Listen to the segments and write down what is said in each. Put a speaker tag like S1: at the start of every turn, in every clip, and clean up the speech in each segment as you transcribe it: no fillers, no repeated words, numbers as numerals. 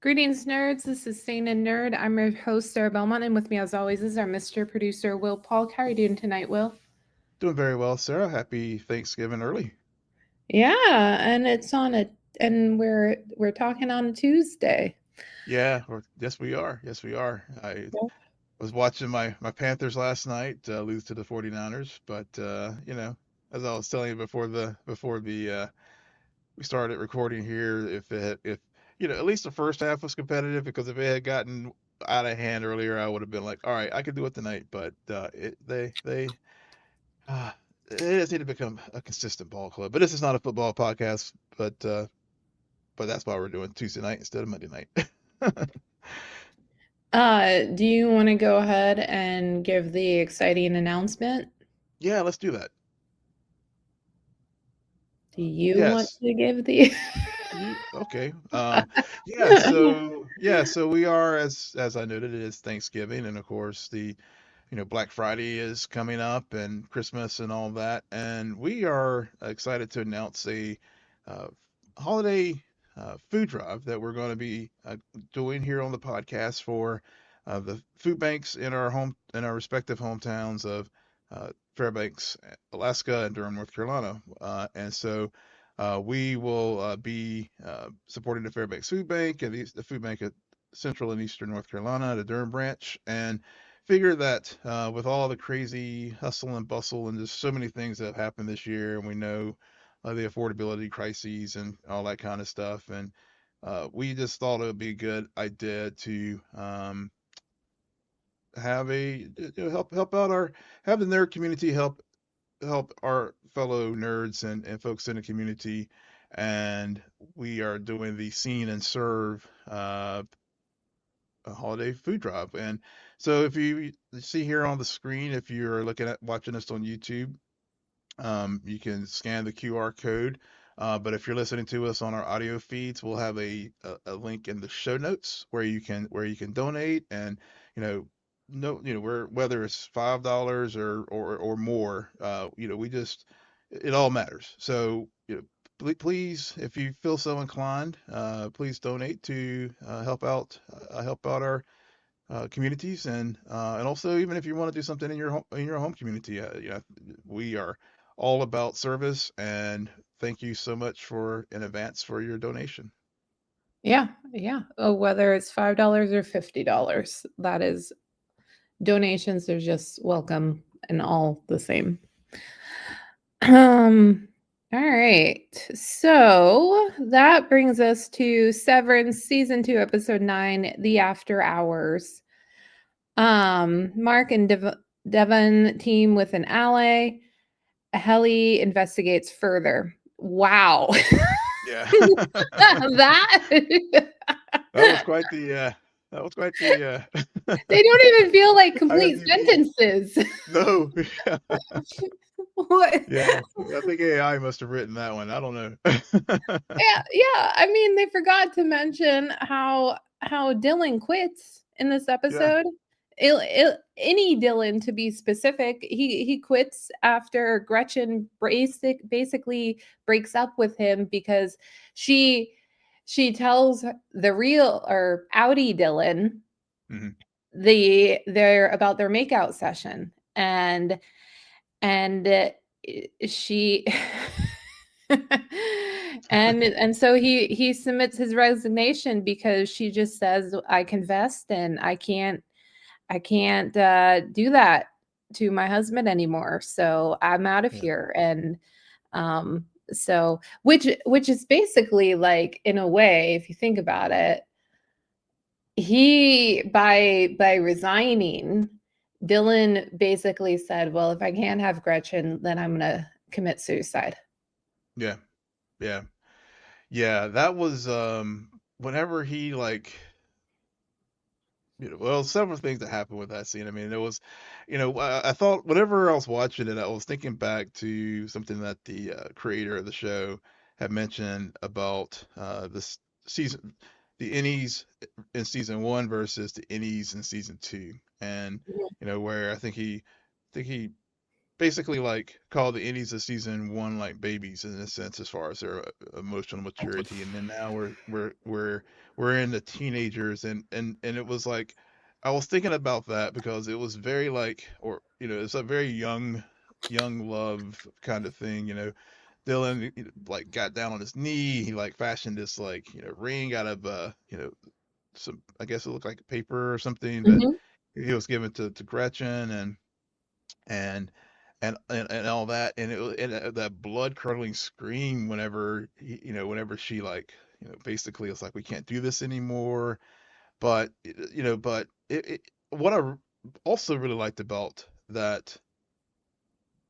S1: Greetings, nerds. This is Sane and Nerd. I'm your host, Sarah Belmont, and with me, as always, is our Mr. Producer, Will Polk. How are you doing tonight, Will?
S2: Doing very well, Sarah. Happy Thanksgiving early.
S1: Yeah, and we're talking on a Tuesday.
S2: Yeah, yes we are. Yes we are. I was watching my Panthers last night lose to the 49ers, but as I was telling you before the we started recording here, if at least the first half was competitive because if it had gotten out of hand earlier, I would have been like, all right, I could do it tonight, but uh, they just need to become a consistent ball club. But this is not a football podcast, but that's why we're doing Tuesday night instead of Monday night.
S1: Do you want to go ahead and give the exciting announcement?
S2: Yeah, let's do that.
S1: Do you want
S2: Yes.
S1: to give the?
S2: Okay. So we are as I noted, it is Thanksgiving, and of course the Black Friday is coming up and Christmas and all that, and we are excited to announce a uh, holiday food drive that we're going to be doing here on the podcast for the food banks in our respective hometowns of Fairbanks, Alaska, and Durham, North Carolina, and so. We will be supporting the Fairbanks Food Bank and the Food Bank at Central and Eastern North Carolina, the Durham branch, and figure that with all the crazy hustle and bustle and just so many things that have happened this year, and we know the affordability crises and all that kind of stuff, and we just thought it would be a good idea to have help out our have the nerd community help our fellow nerds and folks in the community, and we are doing the Scene and Serve a holiday food drive. And so if you see here on the screen, if you're looking at watching us on YouTube, you can scan the QR code. But if you're listening to us on our audio feeds, we'll have a link in the show notes where you can donate and you know no where whether it's $5 or more, we just it all matters. So please, if you feel so inclined, please donate to help out our communities, and also even if you want to do something in your home community, we are all about service, and thank you so much for in advance for your donation.
S1: Yeah, yeah. Oh, whether it's $5 or $50, that is donations are just welcome and all the same. Um, all right. So that brings us to Severance season 2, episode 9, The After Hours. Mark and Devon team with an ally. Helly investigates further. Wow.
S2: Yeah.
S1: that
S2: That was quite the
S1: they don't even feel like complete
S2: IMDb.
S1: sentences.
S2: No.
S1: What?
S2: Yeah, I think AI must have written that one. I don't know.
S1: Yeah, yeah. I mean, they forgot to mention how Dylan quits in this
S2: Yeah.
S1: episode. Any Dylan, to be specific, he quits after Gretchen basically breaks up with him because she she tells the real or Audi Dylan
S2: Hmm.
S1: they're about their makeout session, and she and so he submits his resignation because she just says, I confessed and I can't do that to my husband anymore, so I'm out of
S2: Yeah.
S1: here. And so which is basically, like, in a way, if you think about it, he by resigning, Dylan basically said, well, if I can't have Gretchen, then I'm gonna commit suicide.
S2: Yeah. Yeah. Yeah. That was whenever he like well, several things that happened with that scene. I mean, it was, I thought whenever I was watching it, I was thinking back to something that the creator of the show had mentioned about this season, the innies in season one versus the innies in season two, and where I think he basically like call the Indies of season one like babies in a sense as far as their emotional maturity, and then now we're in the teenagers, and it was like I was thinking about that because it was very like, or it's a very young love kind of thing. Dylan, like got down on his knee, he like fashioned this like ring out of some, I guess it looked like paper or something that
S1: Mhm.
S2: he was given to Gretchen, and and all that, and that blood curdling scream whenever whenever she like basically it's like we can't do this anymore. But what I also really liked about that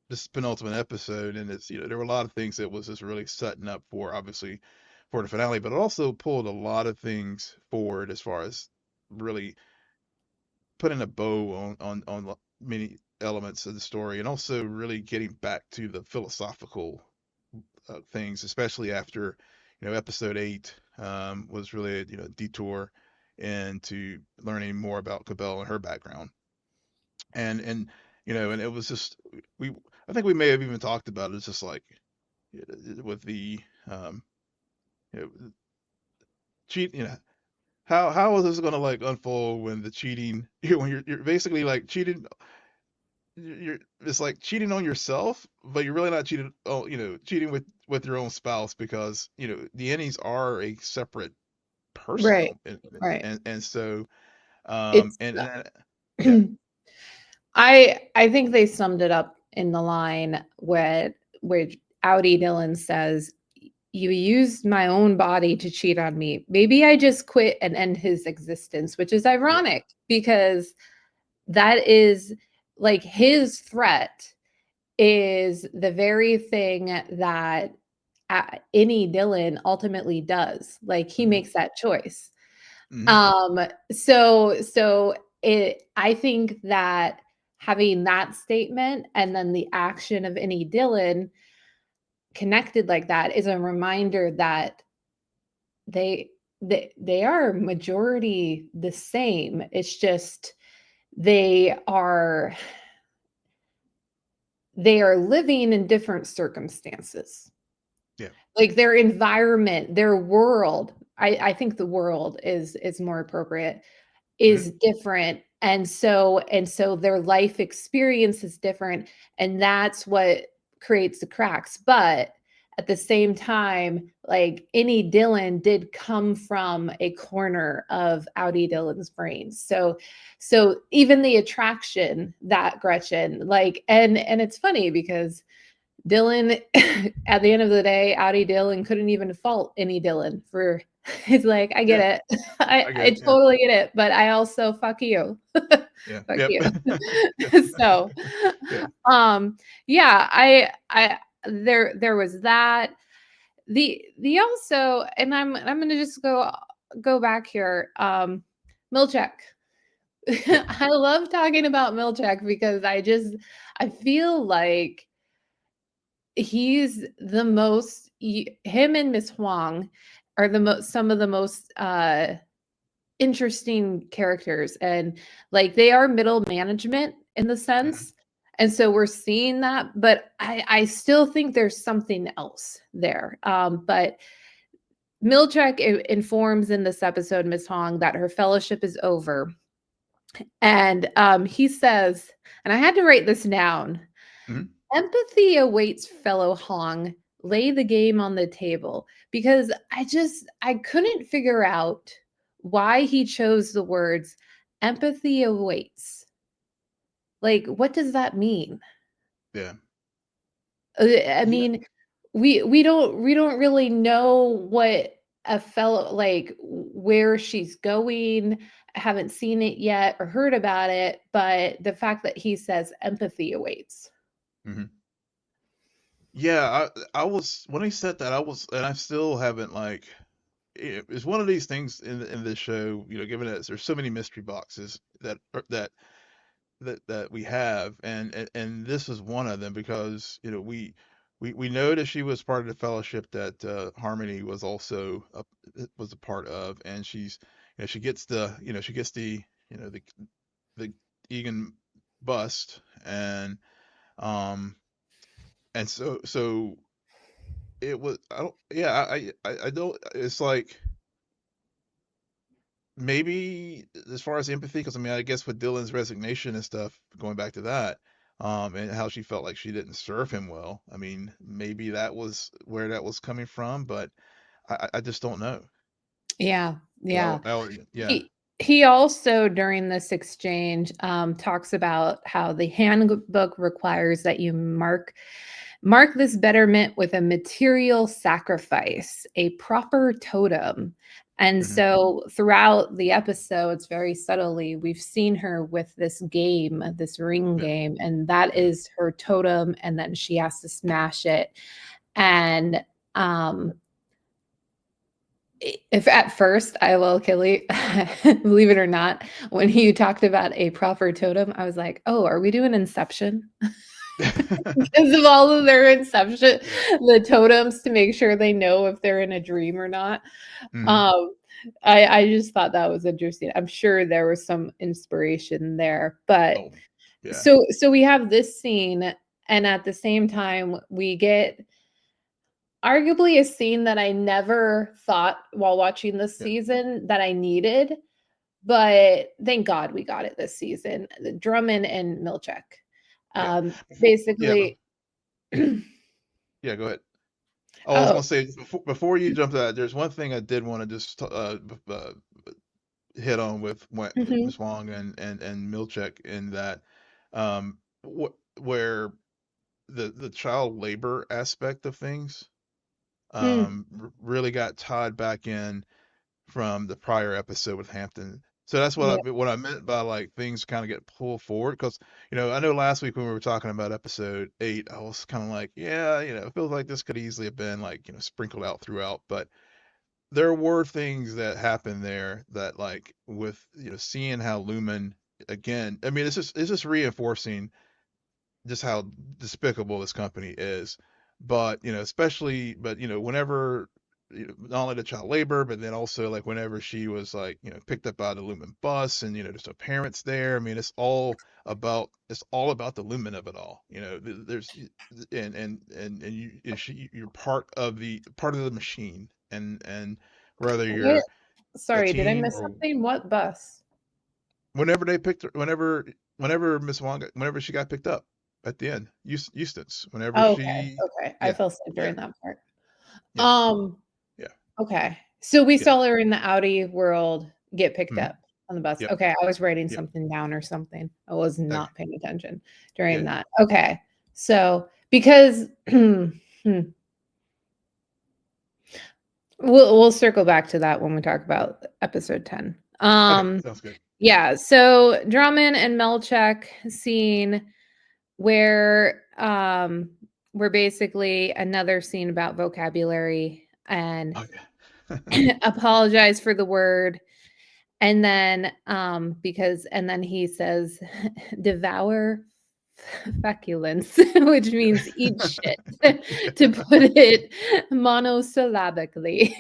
S2: this penultimate episode, and it's there were a lot of things that was just really setting up for, obviously, for the finale, but it also pulled a lot of things forward as far as really putting a bow on many elements of the story, and also really getting back to the philosophical things, especially after episode 8 was really a detour into learning more about Cabell and her background, and and it was just we I think we may have even talked about it. It's just like with the um, you know, cheat. How is this going to like unfold when the cheating when you're basically like cheating, you're it's like cheating on yourself, but you're really not cheating. Oh, cheating with your own spouse, because the Ennies are a separate person,
S1: Right.
S2: and
S1: Right.
S2: and so
S1: It's
S2: yeah.
S1: I think they summed it up in the line where Audi Dillon says, "You used my own body to cheat on me. Maybe I just quit and end his existence," which is
S2: Yeah.
S1: ironic because that is like his threat is the very thing that any Dillon ultimately does. Like he
S2: Hmm.
S1: makes that choice.
S2: Hmm.
S1: Um, so I think that having that statement and then the action of any Dillon connected like that is a reminder that they they are majority the same. It's just they are they are living in different circumstances.
S2: Yeah.
S1: Like their environment, their world, I think the world is more appropriate,
S2: Hmm.
S1: is different, and so their life experience is different, and that's what creates the cracks, but at the same time, like, any Dylan did come from a corner of Audi Dillon's brain, so even the attraction that Gretchen, like, and it's funny because Dylan, at the end of the day, Audi Dylan couldn't even fault any Dylan for it's like, I get
S2: Yeah.
S1: it.
S2: I
S1: I
S2: get it. Yeah.
S1: totally get it, but I also fuck you.
S2: Yeah.
S1: Fuck
S2: Yep.
S1: you.
S2: Yeah.
S1: So,
S2: Yeah.
S1: um, yeah, I there was that. The also, and I'm gonna just go back here. Milchek.
S2: Yeah.
S1: I love talking about Milchek because I feel like he's the most him and Miss Huang are the most some of the most interesting characters, and like they are middle management in the
S2: Hmm.
S1: sense, and so we're seeing that, but I still think there's something else there. But Milchek informs in this episode Miss Hong that her fellowship is over, and he says, and I had to write this down.
S2: Hmm.
S1: Empathy awaits, fellow Hong. Lay the game on the table, because I couldn't figure out why he chose the words empathy awaits. Like, what does that mean?
S2: Yeah.
S1: I
S2: Yeah.
S1: mean, we don't really know what a fellow, like, where she's going. I haven't seen it yet or heard about it, but the fact that he says empathy awaits.
S2: Hmm. Yeah. I was when he said that, I was, and I still haven't like. It's one of these things in this show, given that there's so many mystery boxes that we have, and this is one of them, because we know that she was part of the fellowship that Harmony was also was a part of, and she gets the the Egan bust, and Um, and so it was. I don't. Yeah, I don't. It's like maybe as far as empathy, because I mean, I guess with Dylan's resignation and stuff, going back to that, and how she felt like she didn't serve him well. I mean, maybe that was where that was coming from, but I just don't know.
S1: Yeah,
S2: 'Cause
S1: yeah.
S2: yeah.
S1: He also, during this exchange, talks about how the handbook requires that you mark this betterment with a material sacrifice, a proper totem. And
S2: Hmm.
S1: so throughout the episodes, very subtly, we've seen her with this game, this ring
S2: Yeah.
S1: game, and that
S2: Yeah.
S1: is her totem, and then she has to smash it. And um if at first I will Kelly, believe it or not, when you talked about a proper totem, I was like, oh, are we doing Inception? Because of all of their Inception,
S2: Yeah.
S1: the totems to make sure they know if they're in a dream or not.
S2: Hmm.
S1: Um, I just thought that was interesting. I'm sure there was some inspiration there, but
S2: Oh, yeah.
S1: so we have this scene, and at the same time, we get arguably a scene that I never thought while watching this
S2: Yeah.
S1: season that I needed, but thank God we got it this season. The Drummond and Milchek.
S2: Yeah. Before, yeah.
S1: Basically,
S2: Yeah. Go ahead. Oh, I was
S1: oh,
S2: gonna say before you jump to that, there's one thing I did want to just hit on with
S1: mhm,
S2: Miss Wong and Milchek in that where the child labor aspect of things
S1: mm,
S2: really got tied back in from the prior episode with Hampton. So that's
S1: yeah,
S2: what I meant by like things kind of get pulled forward because I know last week when we were talking about episode 8, I was kind of like, yeah, it feels like this could easily have been like sprinkled out throughout, but there were things that happened there that like with seeing how Lumen again. I mean, it's just reinforcing just how despicable this company is. But especially, but whenever not only the child labor, but then also like whenever she was like picked up by the Lumen bus, and just her parents there. I mean, it's all about the Lumen of it all. There's and you're part of the machine, and whether
S1: what?
S2: you're a
S1: Sorry, did I
S2: team
S1: miss
S2: or
S1: something? What bus?
S2: whenever they picked her, whenever Miss Wong, whenever she got picked up at the end, Eustace, whenever
S1: Oh, okay,
S2: she,
S1: okay. I
S2: yeah,
S1: fell asleep
S2: yeah,
S1: during that part.
S2: yeah,
S1: Um,
S2: yeah,
S1: okay. So we
S2: yeah,
S1: saw her in the Audi world get picked
S2: hmm,
S1: up on the bus.
S2: yep,
S1: Okay, I was writing
S2: yep,
S1: something down or something. I was
S2: okay,
S1: not paying attention
S2: yeah,
S1: during
S2: yeah,
S1: that. Okay. So because we'll circle back to that when we talk about episode 10.
S2: okay, sounds good.
S1: Yeah, so Drummond and Melchek scene where we're basically another scene about vocabulary and
S2: Oh yeah,
S1: apologize for the word. And then because and then he says devour feculence, which means eat shit, to put it monosyllabically.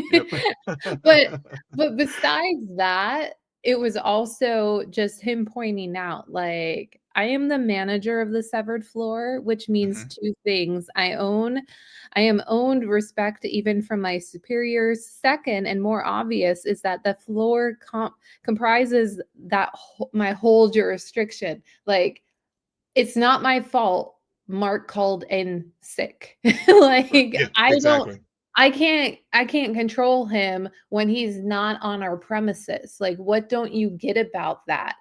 S2: yep,
S1: but but besides that, it was also just him pointing out, like, I am the manager of the severed floor, which means
S2: hmm,
S1: two things. I am owned respect even from my superiors. Second, and more obvious, is that the floor comprises my whole jurisdiction. Like, it's not my fault Mark called in sick.
S2: right,
S1: Like,
S2: yeah, exactly,
S1: I can't control him when he's not on our premises. Like, what don't you get about that?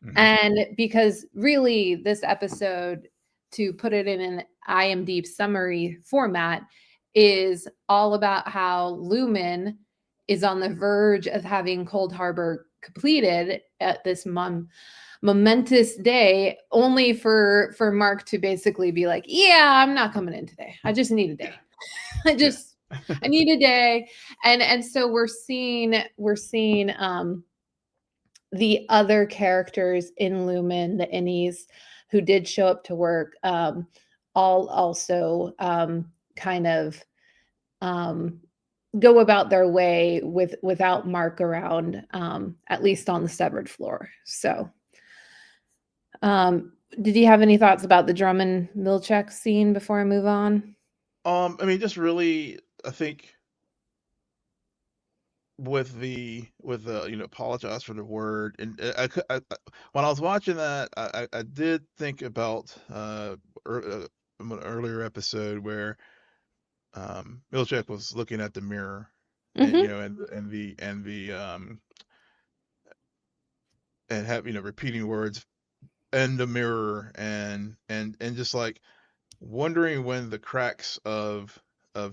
S2: hmm,
S1: And because really this episode, to put it in an IMDb summary format, is all about how Lumen is on the verge of having Cold Harbor completed at this momentous day, only for Mark to basically be like, yeah, I'm not coming in today, I just need a
S2: yeah,
S1: day.
S2: yeah,
S1: I need a day. And so we're seeing the other characters in Lumen, the innies who did show up to work, all also kind of um, go about their way without Mark around, at least on the severed floor. So Did you have any thoughts about the Drummond Milchek scene before I move on?
S2: I mean, just really, I think with the apologize for the word, and when I was watching that, I did think about an earlier episode where Milchek was looking at the mirror, and
S1: Mhm.
S2: and have repeating words in the mirror, and just like wondering when the cracks of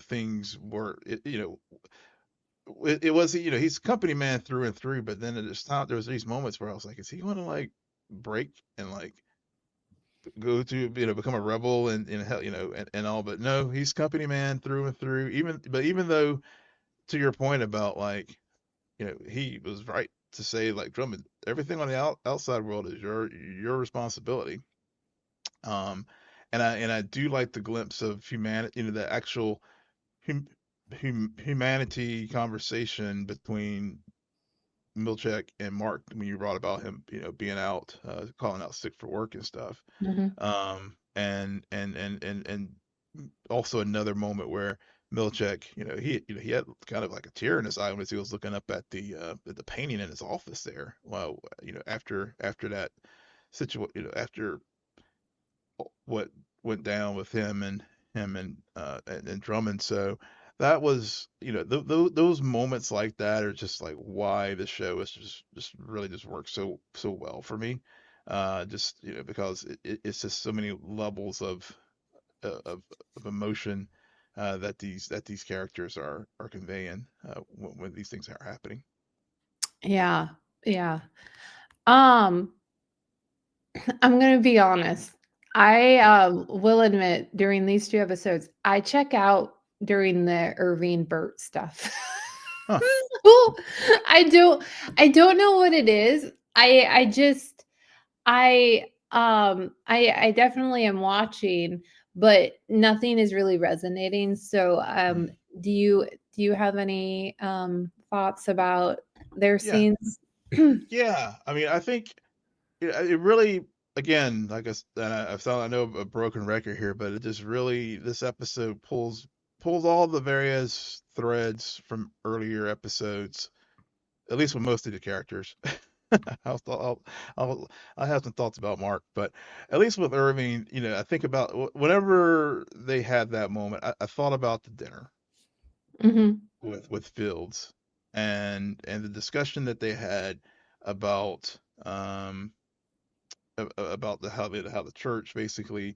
S2: things were, it was, he's a company man through and through, but then at this time there was these moments where I was like, is he going to like break and like go to become a rebel and hell, and all, but no, he's company man through and through. Even though, to your point about like, he was right to say like, Drummond, everything on the outside world is your responsibility. um and I do like the glimpse of humanity, the actual hum, humanity conversation between Milchek and Mark when you brought about him, being out, calling out sick for work and stuff.
S1: Mhm.
S2: And also another moment where Milchek, he had kind of like a tear in his eye when he was looking up at the painting in his office there. Well, after that situation, after what went down with him and Drummond. So that was, those moments like that are just like why the show is just really just works so well for me. Just because it's just so many levels uh, of of emotion that these characters are conveying when these things are happening.
S1: Yeah. Yeah. Um, I'm gonna be honest. I will admit during these 2 episodes, I check out during the Irving Burt stuff.
S2: Huh.
S1: So, I don't I don't know what it is. I just I definitely am watching, but nothing is really resonating. So,
S2: Mm.
S1: do you have any thoughts about their
S2: Yeah.
S1: scenes?
S2: Yeah. I mean, I think it really, again, like I know a broken record here, but it just really, this episode pulls all the various threads from earlier episodes, at least with most of the characters. I'll, I'll, I'll, I have some thoughts about Mark, but at least with Irving, I think about whenever they had that moment, I thought about the dinner
S1: Mhm.
S2: with Fields, and the discussion that they had about um about how the church basically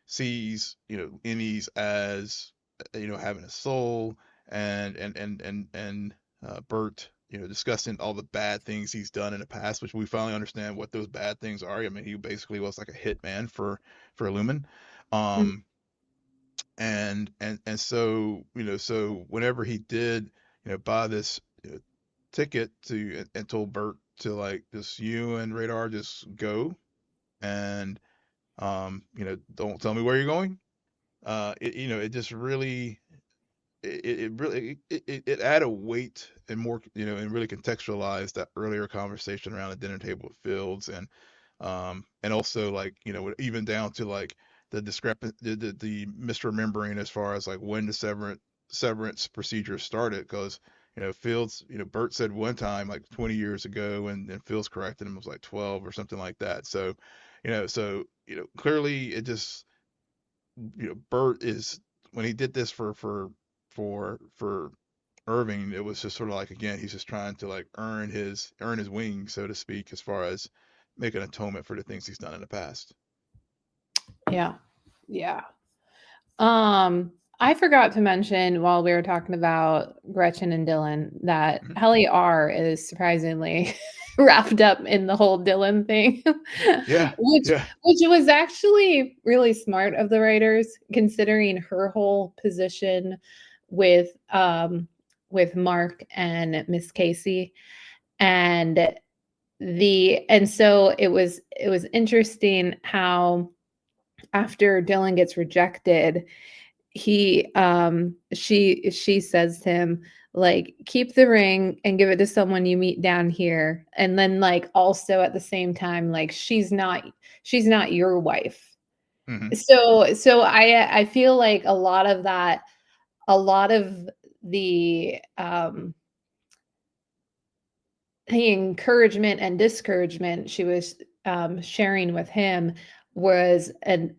S2: sees innies as having a soul, and Bert discussing all the bad things he's done in the past, which we finally understand what those bad things are. I mean, he basically was like a hitman for Lumen.
S1: Mm.
S2: um and so so whenever he did buy this ticket to and told Bert to like, just you and Radar just go, and don't tell me where you're going. It just really, it really, it added weight and more, and really contextualized that earlier conversation around the dinner table with Fields, and also like, even down to like the discrepancy, the misremembering as far as like when the severance procedure started, because Fields, Bert said one time like 20 years ago, and Fields corrected him, it was like 12 or something like that. So clearly it just, Bert is, when he did this for Irving, it was just sort of like, again, he's just trying to like earn his wings, so to speak, as far as making atonement for the things he's done in the past.
S1: Yeah. Yeah. I forgot to mention while we were talking about Gretchen and Dylan that
S2: Mhm.
S1: Helly R is surprisingly wrapped up in the whole Dylan thing,
S2: Yeah,
S1: which
S2: yeah,
S1: which was actually really smart of the writers considering her whole position with with Mark and Miss Casey. And and so it was interesting how after Dylan gets rejected, she says to him like keep the ring and give it to someone you meet down here, and then like also at the same time like she's not your wife.
S2: Hmm.
S1: So I feel like a lot of the um the encouragement and discouragement she was sharing with him was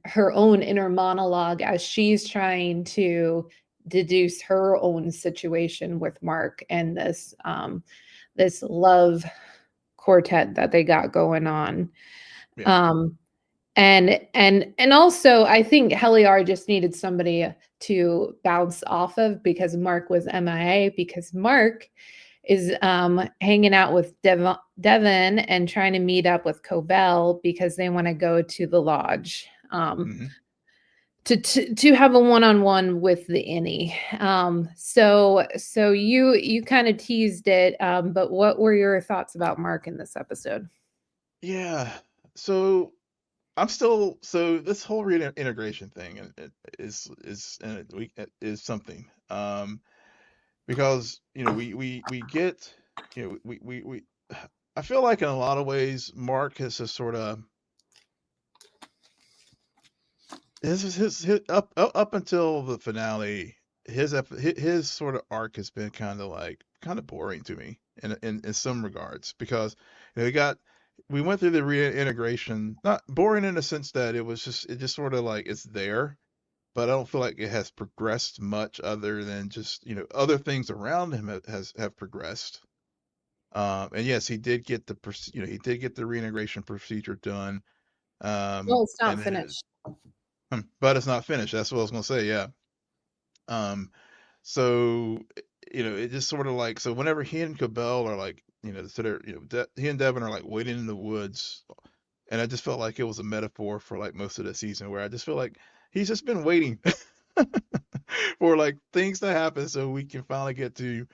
S1: her own inner monologue as she's trying to deduce her own situation with Mark and this love quartet that they got going on.
S2: Yeah.
S1: Um, and also I think Heliar just needed somebody to bounce off of because Mark was MIA, because Mark is hanging out with Devin and trying to meet up with Cobell because they want to go to the lodge
S2: Hmm.
S1: to have a one-on-one with the innie. So you kind of teased it, but what were your thoughts about Mark in this episode?
S2: Yeah. So I'm still so this whole reintegration thing is something because we get we I feel like in a lot of ways Mark has just sort of his up until the finale, his sort of arc has been kind of boring to me in some regards because we went through the reintegration, not boring in the sense that it just sort of like it's there, but I don't feel like it has progressed much other than just other things around him have progressed. And yes, he did get he did get the reintegration procedure done.
S1: Well, it's not
S2: And it,
S1: finished.
S2: but it's not finished. That's what I was gonna say. Yeah. Um, so it just sort of like so whenever he and Cabell are like, so they're he and Devin are like waiting in the woods, and I just felt like it was a metaphor for like most of the season where I just feel like he's just been waiting for like things to happen so we can finally get to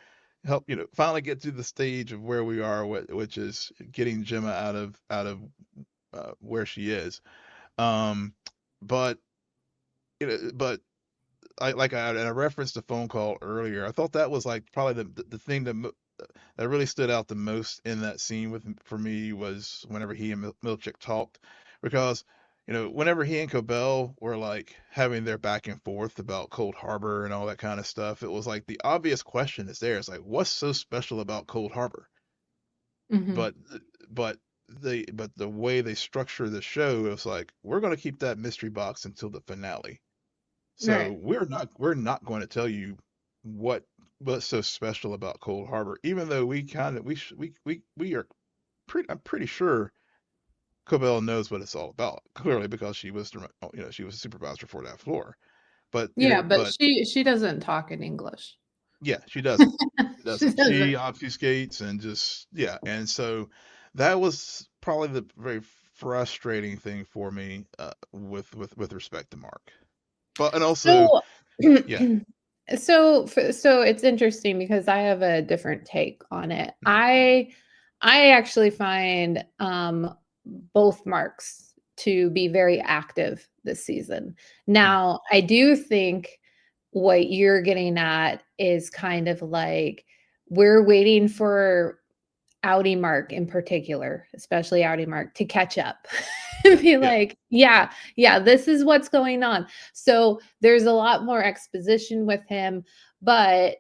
S2: finally get to the stage of where we are, which is getting Gemma where she is. Um, but but and I referenced the phone call earlier. I thought that was like probably the thing that really stood out the most in that scene for me was whenever he and Milchick talked, because whenever he and Cobell were like having their back and forth about Cold Harbor and all that kind of stuff, it was like the obvious question is there. It's like, what's so special about Cold Harbor?
S1: Hmm.
S2: But but the way they structure the show, it was like we're going to keep that mystery box until the finale. So
S1: Right.
S2: we're not going to tell you what what's so special about Cold Harbor, even though we kind of we are I'm pretty sure Cobell knows what it's all about, clearly because she was a supervisor for that floor. But
S1: Yeah, but
S2: but
S1: she doesn't talk in English.
S2: yeah, she doesn't. She
S1: She
S2: doesn't.
S1: doesn't.
S2: She obfuscates and just yeah, and so that was probably the very frustrating thing for me with respect to Mark. But and also
S1: So
S2: yeah.
S1: so it's interesting because I have a different take on it.
S2: Mhm.
S1: I actually find both Marks to be very active this season.
S2: Mm.
S1: Now, I do think what you're getting at is kind of like we're waiting for Audi Mark in particular, especially Audi Mark, to catch up and be
S2: Yeah.
S1: like, yeah, yeah, this is what's going on. So there's a lot more exposition with him, but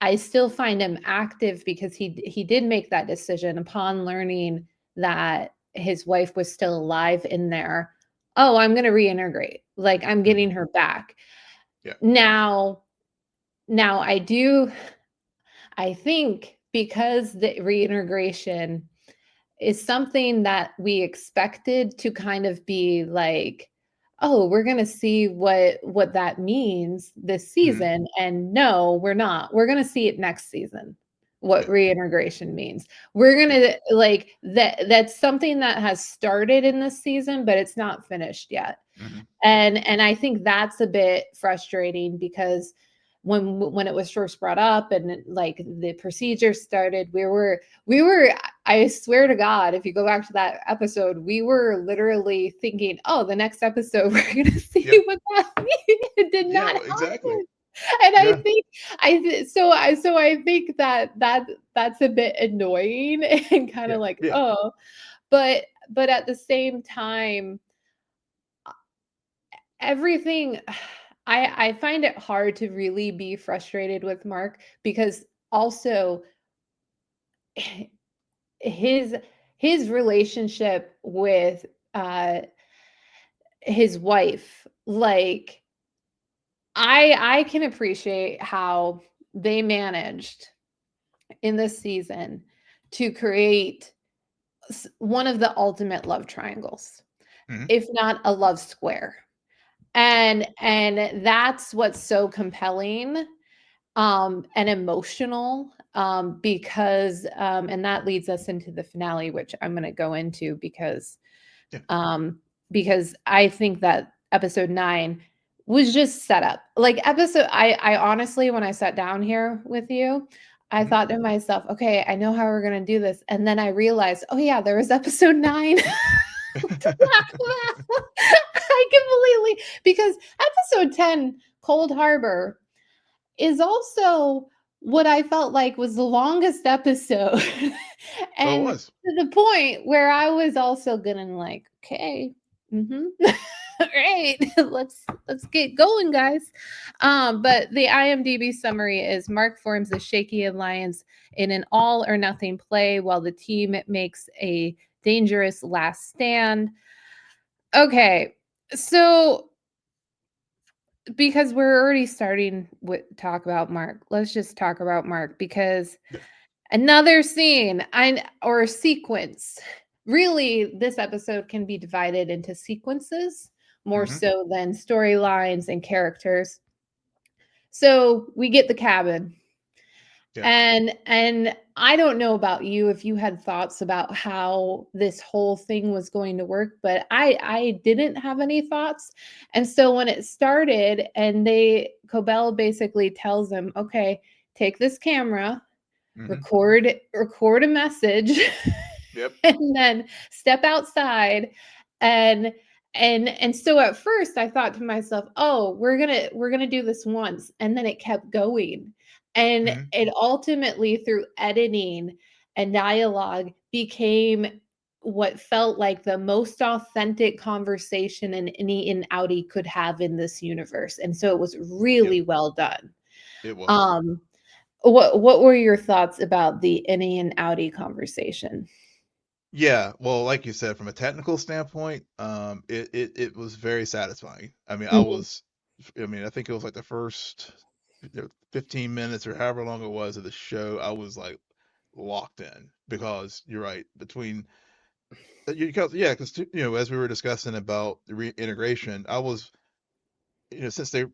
S1: I still find him active because he did make that decision upon learning that his wife was still alive in there. Oh, I'm going to reintegrate. Like I'm
S2: Mhm.
S1: getting her back.
S2: Yeah.
S1: Now, now I think because the reintegration is something that we expected to kind of be like, oh, we're going to see what that means this
S2: Mhm.
S1: season, and no, we're not. We're going to see it next season. What
S2: Yeah.
S1: reintegration means. We're going
S2: Yeah.
S1: to like that's something that has started in this season, but it's not finished yet.
S2: Mhm. Yeah.
S1: And I think that's a bit frustrating because when it was first brought up and like the procedure started, we were I swear to God, if you go back to that episode, we were literally thinking, oh, the next episode we're going to see
S2: Yep.
S1: what that means. It did not
S2: Yeah.
S1: happen.
S2: Exactly.
S1: And I
S2: Yeah.
S1: think so so I think that's a bit annoying and kind
S2: Yeah,
S1: of like,
S2: yeah.
S1: oh, but at the same time, everything I find it hard to really be frustrated with Mark because also his his relationship with his wife, like I can appreciate how they managed in this season to create one of the ultimate love triangles,
S2: Hmm.
S1: if not a love square.
S2: Yeah.
S1: And that's what's so compelling and emotional because and that leads us into the finale, which I'm going to go into
S2: Yeah.
S1: um because I think that episode 9 was just set up. Like episode I honestly when I sat down here with you, I
S2: Hmm.
S1: thought to myself, okay, I know how we're going to do this. And then I realized, oh yeah, there was episode 9 to talk about. I completely because episode 10, Cold Harbor, is also what I felt like was the longest episode.
S2: Oh, it
S1: And
S2: was.
S1: to the point where I was also gonna like, okay, all right, let's get going, guys. But the IMDb summary is Mark forms a shaky alliance in an all or nothing play while the team makes a dangerous last stand. Okay, so because we're already starting with talk about Mark, let's just talk about Mark because
S2: Yeah.
S1: another scene or sequence. Really, this episode can be divided into sequences more
S2: Hmm.
S1: so than storylines and characters. So we get the cabin.
S2: Yeah.
S1: And I don't know about you if you had thoughts about how this whole thing was going to work, but I didn't have any thoughts. And so when it started and they Cobell basically tells him, "Okay, take this camera,
S2: Hmm.
S1: record a message
S2: Yep.
S1: and then step outside and and so at first I thought to myself, oh, we're gonna do this once, and then it kept going, and
S2: Hmm.
S1: it ultimately through editing and dialogue became what felt like the most authentic conversation an innie and outie could have in this universe, and so it was
S2: Yep.
S1: really well done.
S2: It was.
S1: um what were your thoughts about the innie and outie conversation?
S2: Yeah, well, like you said, from a technical standpoint, it was very satisfying. I mean,
S1: Mhm.
S2: I think it was like the first 15 minutes or however long it was of the show, I was like locked in because you're right between yeah, because as we were discussing about the reintegration, I was since they're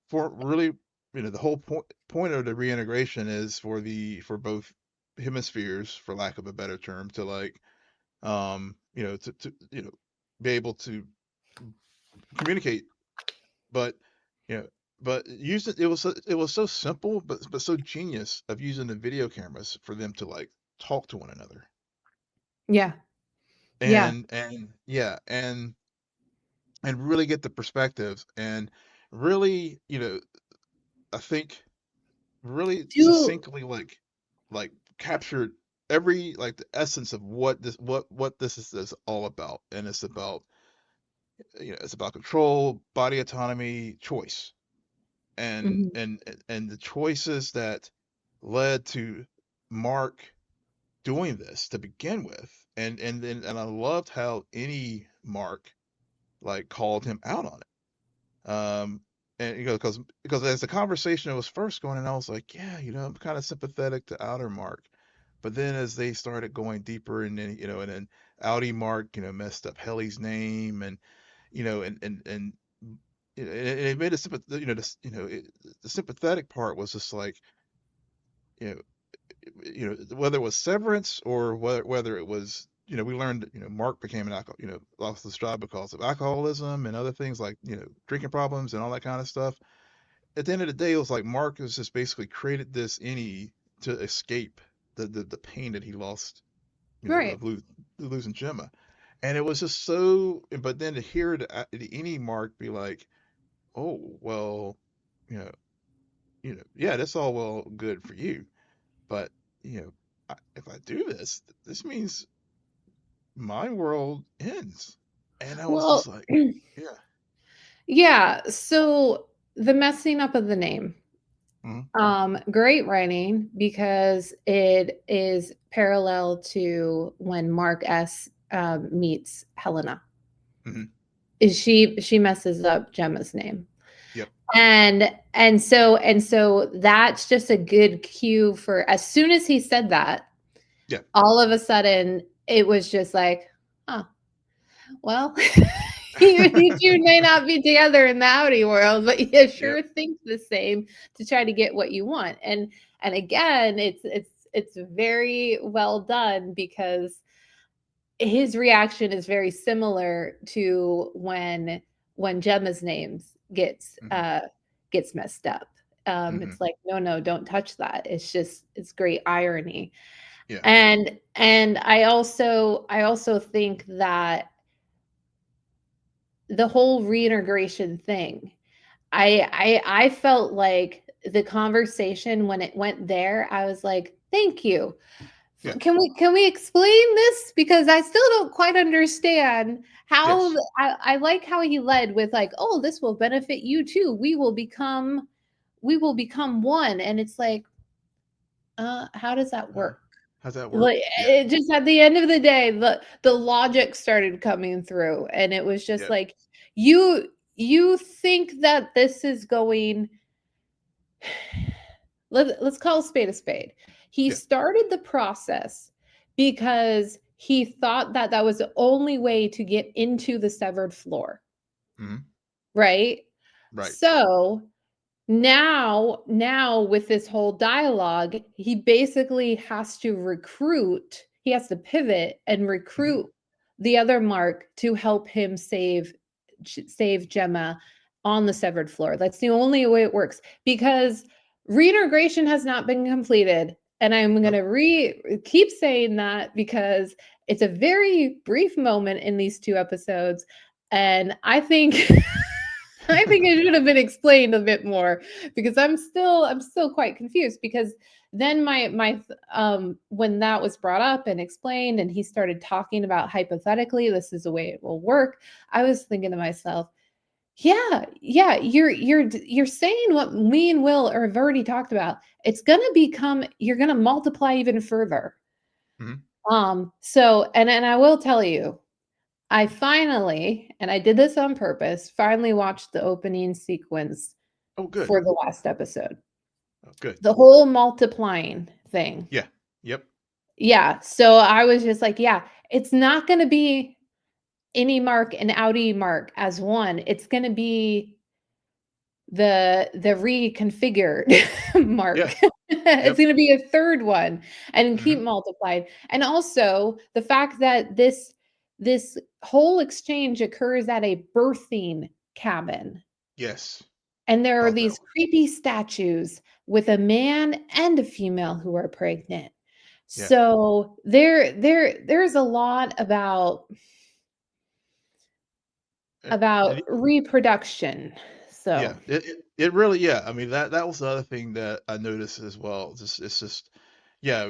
S2: for really the whole point of the reintegration is for both hemispheres, for lack of a better term, to like to be able to communicate, but you know, but use it. It was so simple, but so genius of using the video cameras for them to like talk to one another,
S1: Yeah. Yeah.
S2: and yeah, and really get the perspectives, and really, I think really
S1: Do
S2: succinctly like captured every like the essence of what this is all about, and it's about it's about control, body autonomy, choice, and
S1: Mhm.
S2: and and the choices that led to Mark doing this to begin with, and I loved how any Mark like called him out on it. And because as the conversation was first going, and I was like, yeah, I'm kind of sympathetic to outer Mark, but then as they started going deeper, and then and then outie Mark messed up Helly's name, and and it made the sympathetic part was just like you know whether it was Severance or whether it was we learned Mark became an alcohol lost his job because of alcoholism and other things like drinking problems and all that kind of stuff. At the end of the day, it was like Mark has just basically created this any to escape the pain that he lost
S1: Right.
S2: of losing Gemma. And it was just so, but then to hear the any Mark be like, oh, well, you know, yeah, that's all well good for you, but if I do this, this means my world ends. And I was just
S1: Well,
S2: like, yeah.
S1: yeah, so the messing up of the name.
S2: Hmm.
S1: Great writing because it is parallel to when Mark S meets Helena.
S2: Hmm.
S1: Is she messes up Gemma's name.
S2: Yep.
S1: And so that's just a good cue for as soon as he said that,
S2: Yeah.
S1: all of a sudden it was just like, huh, well, you two may not be together in the outie world, but you
S2: Yep.
S1: sure think the same to try to get what you want. And again, it's very well done because his reaction is very similar to when Gemma's names
S2: Hmm.
S1: gets messed up.
S2: Hmm.
S1: It's like, no, no, don't touch that. It's great irony.
S2: Yeah.
S1: And I also think that the whole reintegration thing, I felt like the conversation when it went there, I was like, thank you.
S2: Yeah.
S1: Can we explain this? Because I still don't quite understand how
S2: Yes.
S1: I like how he led with like, oh, this will benefit you too. We will become one. And it's like, how does that
S2: Uh,
S1: work?
S2: how's that work?
S1: Like
S2: Yeah.
S1: it just at the end of the day, the logic started coming through, and it was just
S2: Yep.
S1: like, you think that this is going. Let's call a spade a spade. He
S2: Yeah.
S1: started the process because he thought that that was the only way to get into the severed floor,
S2: Hmm.
S1: right?
S2: Right.
S1: So now with this whole dialogue, he basically has to recruit, he has to pivot and
S2: Hmm.
S1: recruit the other Mark to help him save Gemma on the severed floor. That's the only way it works because reintegration has not been completed. And I'm going
S2: Nope.
S1: to keep saying that because it's a very brief moment in these two episodes, and I think I think it should have been explained a bit more because I'm still quite confused because then my when that was brought up and explained and he started talking about hypothetically this is the way it will work, I was thinking to myself, yeah, yeah, you're saying what me and Will have already talked about. It's going to become, you're going to multiply even further.
S2: Hmm.
S1: So and I will tell you, I finally, and I did this on purpose, finally watched the opening sequence
S2: Oh, good.
S1: for the last episode.
S2: Oh, good.
S1: The whole multiplying thing.
S2: Yeah. Yep.
S1: Yeah. So I was just like, yeah, it's not going to be any Mark and outie Mark as one. It's going to be the reconfigured
S2: Yeah.
S1: Mark. It's
S2: Yep.
S1: going to be a third one and keep
S2: Hmm.
S1: multiplying. And also the fact that this whole exchange occurs at a birthing cabin.
S2: Yes.
S1: And there are
S2: Thought that
S1: these
S2: one.
S1: creepy statues with a man and a female who are pregnant.
S2: Yeah.
S1: So there's a lot about
S2: And
S1: reproduction.
S2: yeah,
S1: So,
S2: it really, yeah. I mean, that was the other thing that I noticed as well. Just it's just yeah,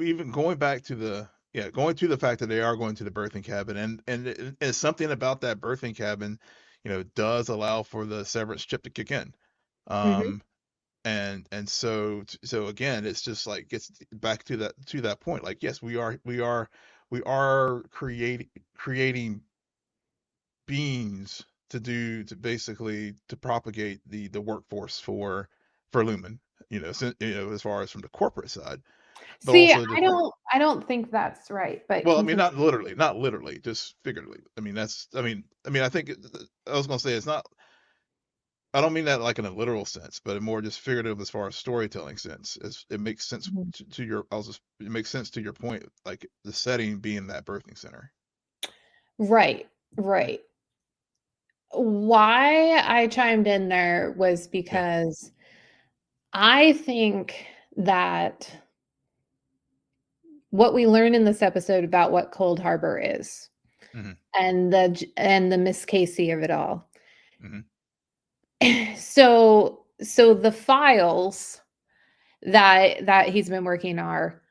S2: even going back to the yeah, going to the fact that they are going to the birthing cabin, and something about that birthing cabin, does allow for the severance chip to kick in.
S1: mhm.
S2: Um, and so again, it's just like gets back to that point. Like, yes, we are creating beings to basically to propagate the workforce for Lumen, as far as from the corporate side, but
S1: See,
S2: also
S1: I don't think that's right, but
S2: well, I mean,
S1: continue.
S2: not literally, just figuratively. I mean, I think I was gonna say it's not. I don't mean that like in a literal sense, but more just figurative as far as storytelling sense. It makes sense
S1: Mhm.
S2: to your. It makes sense to your point, like the setting being that birthing center.
S1: Right, right. Why I chimed in there was
S2: Yeah.
S1: because I think that what we learned in this episode about what Cold Harbor is
S2: Hmm.
S1: and the Miss Casey of it all.
S2: Hmm.
S1: So so the files that he's been working are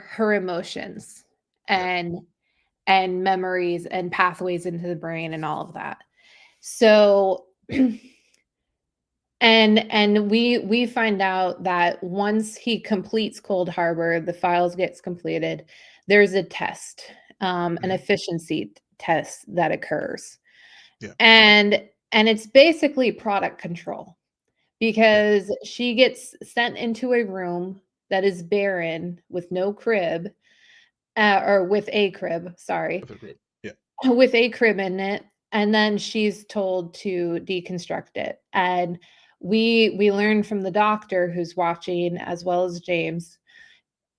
S1: her emotions
S2: Yeah.
S1: and memories and pathways into the brain and all of that. So and we find out that once he completes Cold Harbor, the files gets completed. There's a test, an
S2: Hmm.
S1: efficiency test that occurs,
S2: Yeah.
S1: and it's basically product control
S2: Yeah.
S1: because she gets sent into a room that is barren with no crib, or with a crib, sorry,
S2: With a group. Yeah.
S1: with a crib in it, and then she's told to deconstruct it. And we learn from the doctor who's watching, as well as James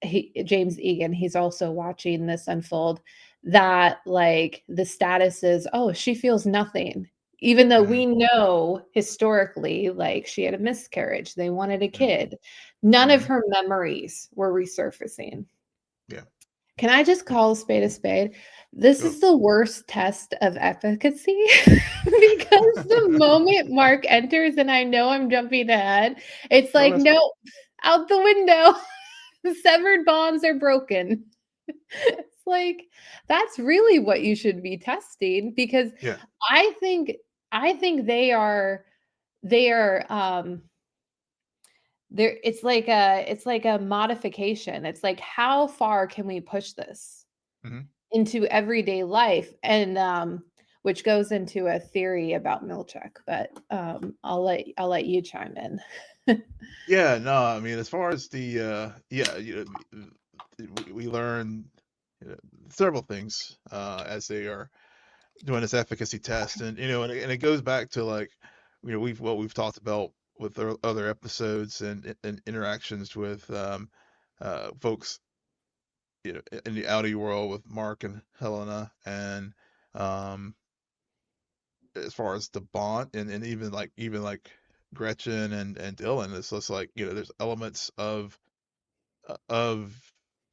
S1: Egan, he's also watching this unfold, that like the status is, oh, she feels nothing. Even though
S2: Hmm.
S1: we know historically, like she had a miscarriage, they wanted a
S2: Hmm.
S1: kid. None of
S2: Hmm.
S1: her memories were resurfacing.
S2: Yeah.
S1: Can I just call a spade a spade? This
S2: Oh.
S1: is the worst test of efficacy because the moment Mark enters, and I know I'm jumping ahead, it's
S2: No,
S1: like,
S2: that's fine.
S1: no, out the window. The severed bonds are broken. It's like, that's really what you should be testing because
S2: Yeah.
S1: I think I think they are there, it's like a modification. It's like, how far can we push this
S2: Hmm.
S1: into everyday life? And which goes into a theory about Milchek, but I'll let you chime in.
S2: Yeah. No, I mean, as far as the yeah, we learn uh, several things as they are doing this efficacy test, and and it goes back to like we've talked about with our other episodes and interactions with folks in the Audi world with Mark and Helena, and um, as far as the bond and even like Gretchen and Dylan, it's just like there's elements of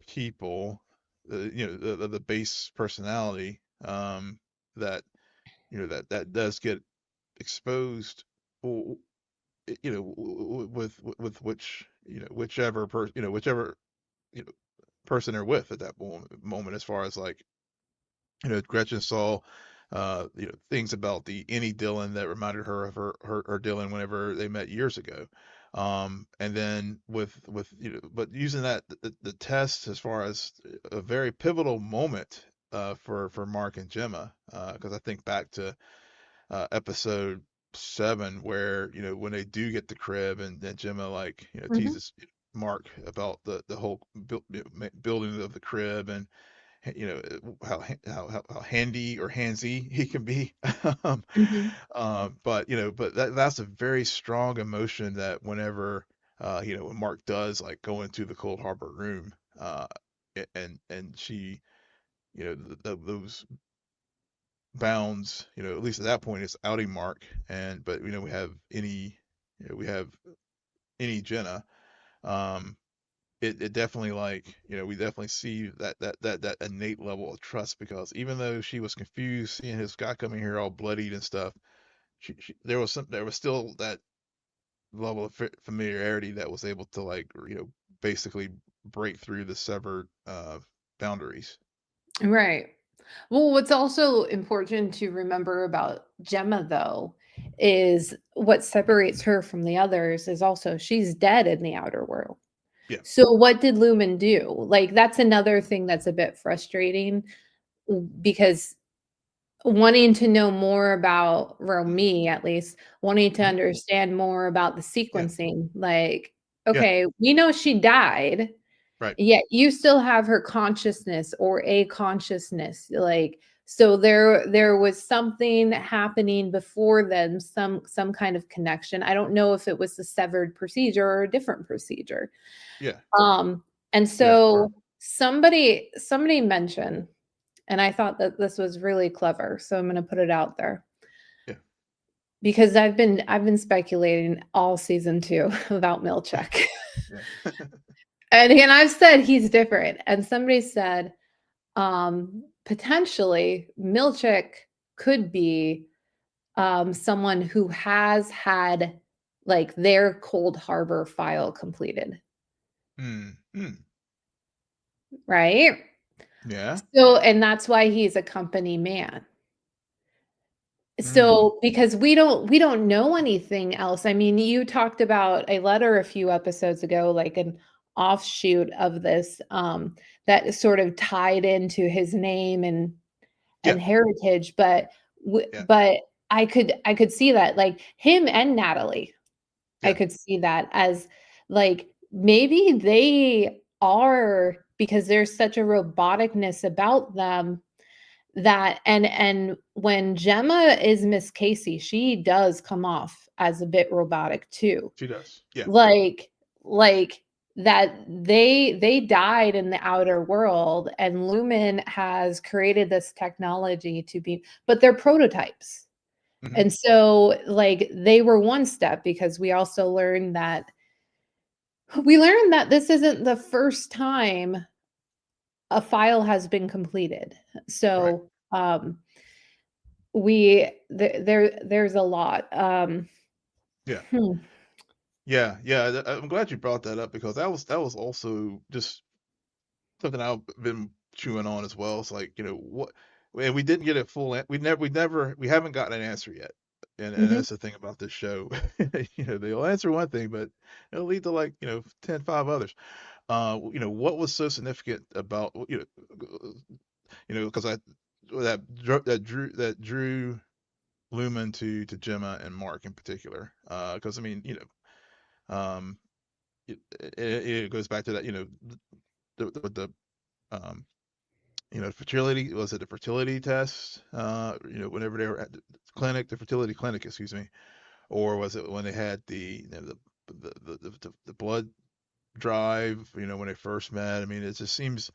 S2: people, the base personality, that that does get exposed, w- with which whichever you know person they're with at that moment, as far as like Gretchen saw things about the any Dylan that reminded her of her Dylan whenever they met years ago. And then with but using that the test as far as a very pivotal moment for Mark and Gemma, because I think back to episode 7, where when they do get the crib, and then Gemma like
S1: Mhm,
S2: teases Mark about the whole building of the crib, and how handy or handsy he can be. um,
S1: mhm.
S2: but that's a very strong emotion that whenever when Mark does like go into the Cold Harbor room, and she those bounds, at least at that point it's outing Mark, and but we have any Jenna. um it definitely, like, we definitely see that innate level of trust, because even though she was confused seeing his guy coming here all bloodied and stuff, there was still that level of familiarity that was able to, like, basically break through the severed boundaries.
S1: Right. Well, what's also important to remember about Gemma, though, is what separates her from the others is also she's dead in the outer world.
S2: Yeah.
S1: So, what did Lumen do? Like, that's another thing that's a bit frustrating because wanting to know more about, or me at least, wanting to
S2: Hmm.
S1: understand more about the
S2: Yeah.
S1: sequencing. Like,
S2: Yeah.
S1: okay, we know she died,
S2: Right.
S1: yet you still have her consciousness or a consciousness, like, so there was something happening before then, some kind of connection. I don't know if it was the severed procedure or a different procedure.
S2: Yeah.
S1: um and
S2: Yeah. Or
S1: so somebody mentioned, and I thought that this was really clever, so I'm going to put it out there
S2: yeah.
S1: because I've been speculating all season 2 about Milchek.
S2: Yeah.
S1: And again, I've said he's different. And somebody said, potentially Milchek could be someone who has had like their Cold Harbor file completed,
S2: Mm. Mm.
S1: right?
S2: Yeah.
S1: So, and that's why he's a company man.
S2: Mm.
S1: So, because we don't know anything else. I mean, you talked about a letter a few episodes ago, like an offshoot of this, that sort of tied into his name
S2: Yeah.
S1: and heritage,
S2: Yeah.
S1: but I could see that, like, him and Natalie, I
S2: Yeah.
S1: could see that as, like, maybe they are, because there's such a roboticness about them, that and when Gemma is Miss Casey, she does come off as a bit robotic too.
S2: She does. Yeah.
S1: Like like that they died in the outer world, and Lumen has created this technology to be, but they're prototypes.
S2: Hmm.
S1: And so, like, they were one step, because we learned that this isn't the first time a file has been completed.
S2: Right.
S1: So, there's a lot.
S2: Yeah.
S1: Hmm.
S2: Yeah. Yeah. I'm glad you brought that up because that was also just something I've been chewing on as well. It's like, what, and we didn't get a full, we haven't gotten an answer yet. And
S1: Mhm.
S2: that's the thing about this show. They'll answer one thing, but it'll lead to like, 5 others. What was so significant about, because that drew Lumen to Gemma and Mark in particular. Because I mean, um, it goes back to that, the um, fertility, was it the fertility test? Whenever they were at the fertility clinic, excuse me, or was it when they had the blood drive? When they first met. I mean, it just seems,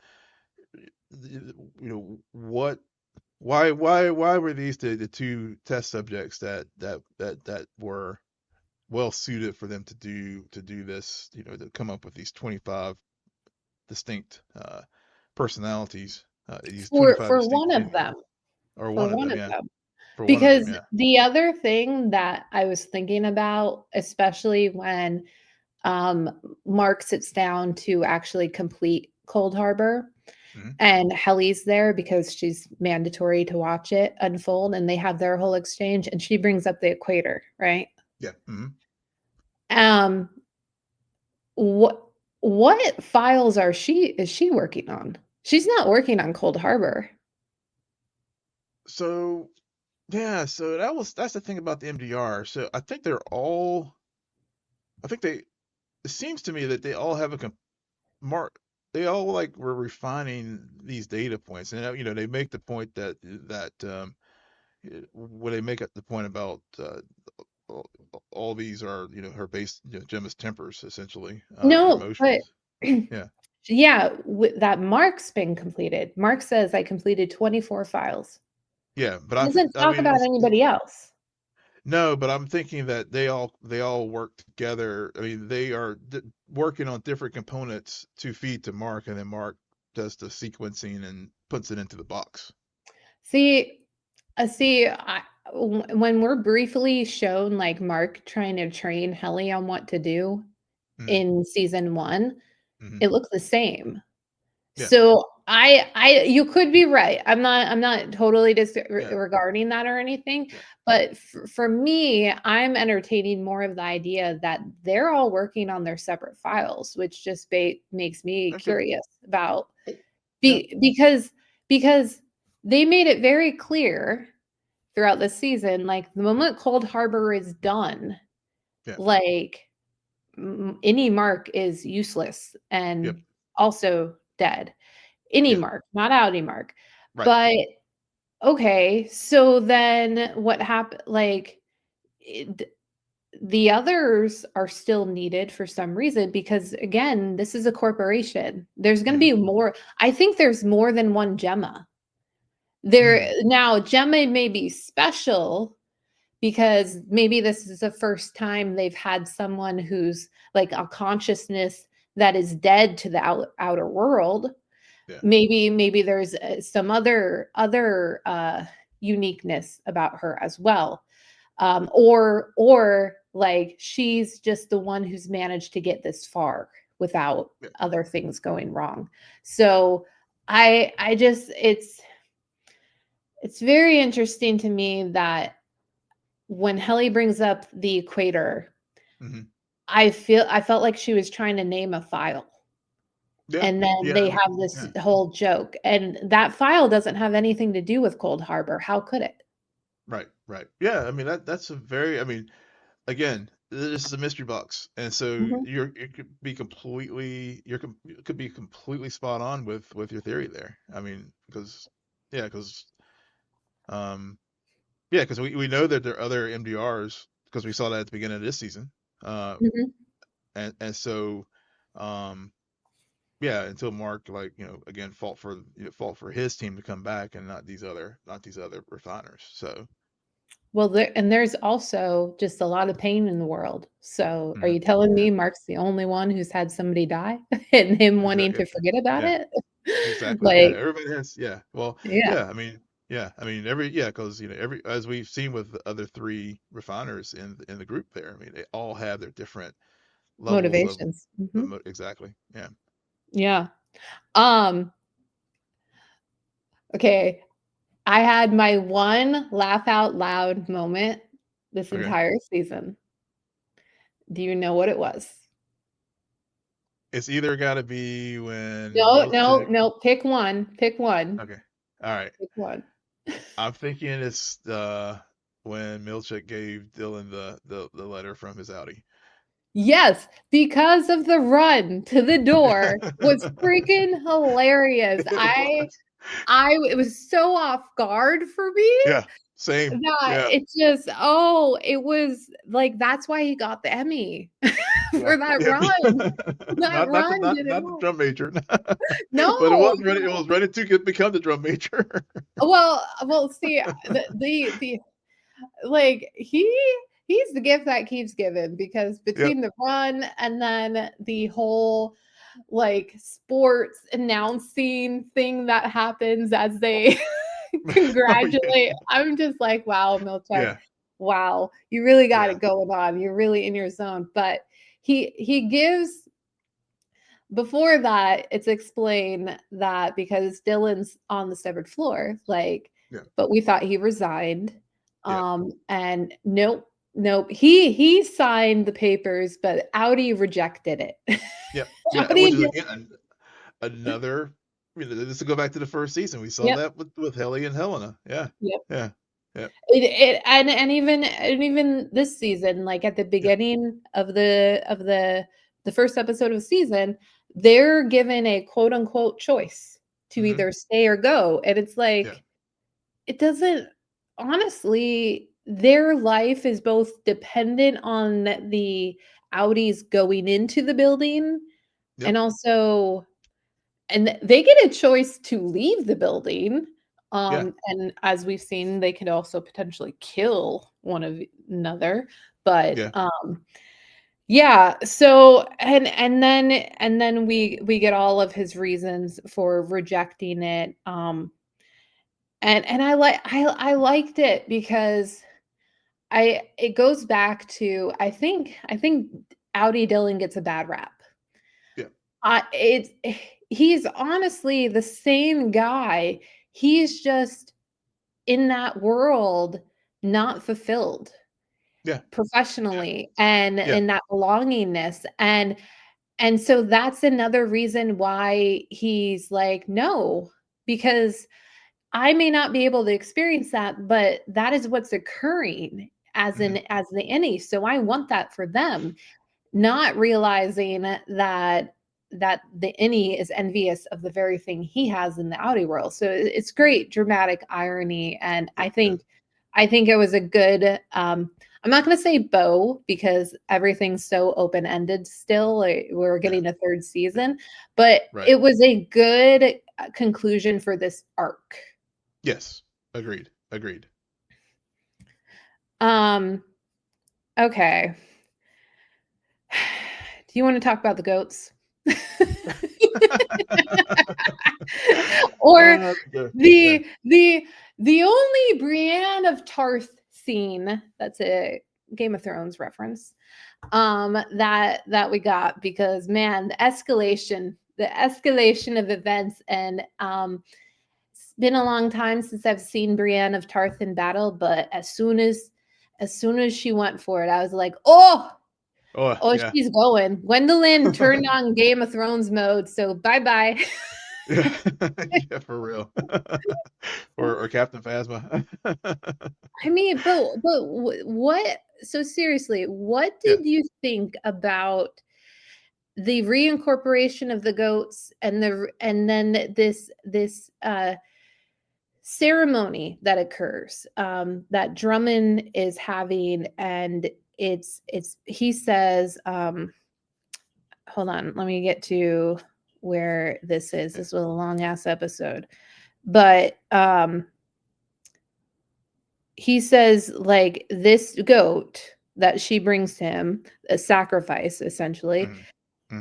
S2: what, why were these the two test subjects that were well suited for them to do this? To come up with these 25 distinct personalities, these
S1: For
S2: 25
S1: for
S2: distinct
S1: one of them,
S2: genders, or
S1: for
S2: one of
S1: one
S2: them,
S1: of
S2: yeah,
S1: them.
S2: for one of them,
S1: Because
S2: yeah.
S1: the other thing that I was thinking about, especially when, um, Mark sits down to actually complete Cold Harbor,
S2: Hmm.
S1: and Helly's there because she's mandatory to watch it unfold, and they have their whole exchange, and she brings up the equator, right?
S2: Yeah. Hmm.
S1: Um, what what files is she working on? She's not working on Cold Harbor.
S2: So yeah, so that's the thing about the MDR. So I think I think they it seems to me that they all have mark they all like were refining these data points, and they make the point that when they make the point about all, all these are, her base, Gemma's tempers, essentially, her
S1: No, but
S2: emotions. Yeah.
S1: yeah, that Mark's been completed. Mark says I completed 24 files.
S2: Yeah, but
S1: He doesn't
S2: I
S1: talk
S2: mean,
S1: about anybody else.
S2: no, but I'm thinking that they all work together. I mean, they are working on different components to feed to Mark, and then Mark does the sequencing and puts it into the box.
S1: See, when we're briefly shown, like, Mark trying to train Helly on what to do
S2: Mm.
S1: in season 1,
S2: Hmm.
S1: it looks the same.
S2: Yeah.
S1: So you could be right. I'm not totally
S2: Yeah.
S1: disregarding that or anything,
S2: Yeah.
S1: but for me, I'm entertaining more of the idea that they're all working on their separate files, which just makes me
S2: Okay.
S1: curious about,
S2: Yeah.
S1: because they made it very clear throughout the season, like, the moment Cold Harbor is done,
S2: Yeah.
S1: like, any mark is useless
S2: Yep.
S1: and also dead. Any
S2: Yeah.
S1: mark, not outie mark.
S2: Right.
S1: But, okay, so then what happened? Like, it the others are still needed for some reason, because, again, this is a corporation. There's gonna
S2: Hmm.
S1: be more. I think there's more than one Gemma. There
S2: Mm.
S1: now, Gemma may be special because maybe this is the first time they've had someone who's, like, a consciousness that is dead to the outer world.
S2: Yeah.
S1: Maybe there's, some uniqueness about her as well. Or like she's just the one who's managed to get this far without
S2: Yeah.
S1: other things going wrong. So I just it's very interesting to me that when Helly brings up the equator,
S2: Hmm.
S1: I felt like she was trying to name a file.
S2: Yeah.
S1: And then
S2: Yeah.
S1: they
S2: I mean,
S1: have this
S2: yeah.
S1: whole joke, and that file doesn't have anything to do with Cold Harbor. How could it?
S2: Right. Right. Yeah. I mean, that's a very. I mean, again, this is a mystery box, and so
S1: Mhm.
S2: it could be completely. You could be completely spot on with your theory there. I mean, because yeah, because um, yeah, because we know that there are other MDRs because we saw that at the beginning of this season. Uh,
S1: Mhm.
S2: and so um yeah, until Mark, like, again, fought for his team to come back and not these other refiners. So
S1: Well, there's also just a lot of pain in the world. So, are
S2: mhm,
S1: you telling
S2: yeah,
S1: me Mark's the only one who's had somebody die and him wanting
S2: exactly,
S1: to forget about
S2: yeah,
S1: it?
S2: exactly, yeah,
S1: Like,
S2: everybody has, yeah, well,
S1: yeah,
S2: yeah, I mean because every as we've seen with the other three refiners in the group there, I mean, they all have their different levels of
S1: motivations. Mhm.
S2: exactly, yeah,
S1: Yeah. Um, okay. I had my one laugh out loud moment this
S2: okay.
S1: entire season. Do you know what it was?
S2: It's either got to be when
S1: No, no,
S2: Milchick.
S1: no. Pick one. Pick one.
S2: Okay, all right.
S1: Pick one.
S2: I'm thinking it's when Milchick gave Dylan the letter from his Audi.
S1: Yes, because of the run to the door was freaking hilarious.
S2: It was.
S1: It was so off guard for me
S2: Yeah, same.
S1: that
S2: Yeah,
S1: it was like that's why he got the Emmy
S2: yeah,
S1: for that
S2: yeah.
S1: run. That
S2: Not not the
S1: run
S2: not
S1: did it
S2: not the
S1: all.
S2: drum major, but
S1: No,
S2: it was ready to become the drum major.
S1: well, see, the like he's the gift that keeps giving because
S2: Yep.
S1: between the run and then the whole like sports announcing thing that happens as they
S2: Oh yeah,
S1: congratulate. I'm just like, wow, Milchek,
S2: yeah,
S1: wow, you really got
S2: yeah,
S1: it going on. You're really in your zone. But he gives before that, it's explained that because Dylan's on the severed floor, like,
S2: yeah,
S1: but we thought he resigned.
S2: yeah,
S1: And nope, nope. He signed the papers, but Audi rejected it.
S2: yeah, yeah. Which
S1: Audi
S2: is
S1: did.
S2: again another. I mean, this to go back to the first season. We saw
S1: Yep,
S2: that with Helly and Helena. Yeah,
S1: yep.
S2: yeah, yeah,
S1: And even this season, like at the
S2: yeah.
S1: beginning of the first episode of the season, they're given a quote unquote choice to
S2: Hmm.
S1: either stay or go. And it's
S2: Yeah,
S1: like, it doesn't honestly, their life is both dependent on the Audis going into the building and
S2: yep,
S1: also and they get a choice to leave the building.
S2: yeah,
S1: And as we've seen, they could also potentially kill one of another. But
S2: yeah,
S1: yeah, so and then we get all of his reasons for rejecting it. And I liked it because I it goes back to I think Audi Dillon gets a bad rap.
S2: yeah,
S1: It's he's honestly the same guy. He's just in that world not fulfilled
S2: yeah, yeah,
S1: professionally and
S2: yeah.
S1: in that belongingness and so that's another reason why he's like no because I may not be able to experience that but that is what's occurring
S2: Hmm.
S1: as the any so I want that for them not realizing that the innie is envious of the very thing he has in the Audi world. So it's great dramatic irony, and
S2: Yeah, yeah,
S1: I think it was a good. I'm not going to say bow because everything's so open ended still. Like, we're
S2: yeah,
S1: getting a third season, but
S2: right.
S1: it was a good conclusion for this arc.
S2: Yes, agreed, agreed.
S1: Um. Okay. Do you want to talk about the goats? Or
S2: Yeah, yeah,
S1: the only Brienne of Tarth scene. That's it. Game of Thrones reference that we got, because man, the escalation of events, and it's been a long time since I've seen Brienne of Tarth in battle, but as soon as she went for it, I was like,
S2: Oh,
S1: oh,
S2: yeah.
S1: she's going. Gwendolyn turned on Game of Thrones mode, so bye bye.
S2: Yeah, yeah, for real. Or Captain Phasma.
S1: I mean, but what? So seriously, what
S2: Yeah.
S1: did you think about the reincorporation of the goats, and then this ceremony that occurs, that Drummond is having, and it's he says, hold on, let me get to where this is.
S2: Yeah.
S1: This was a long ass episode, but he says, like, this goat that she brings to him, a sacrifice essentially,
S2: Mhm.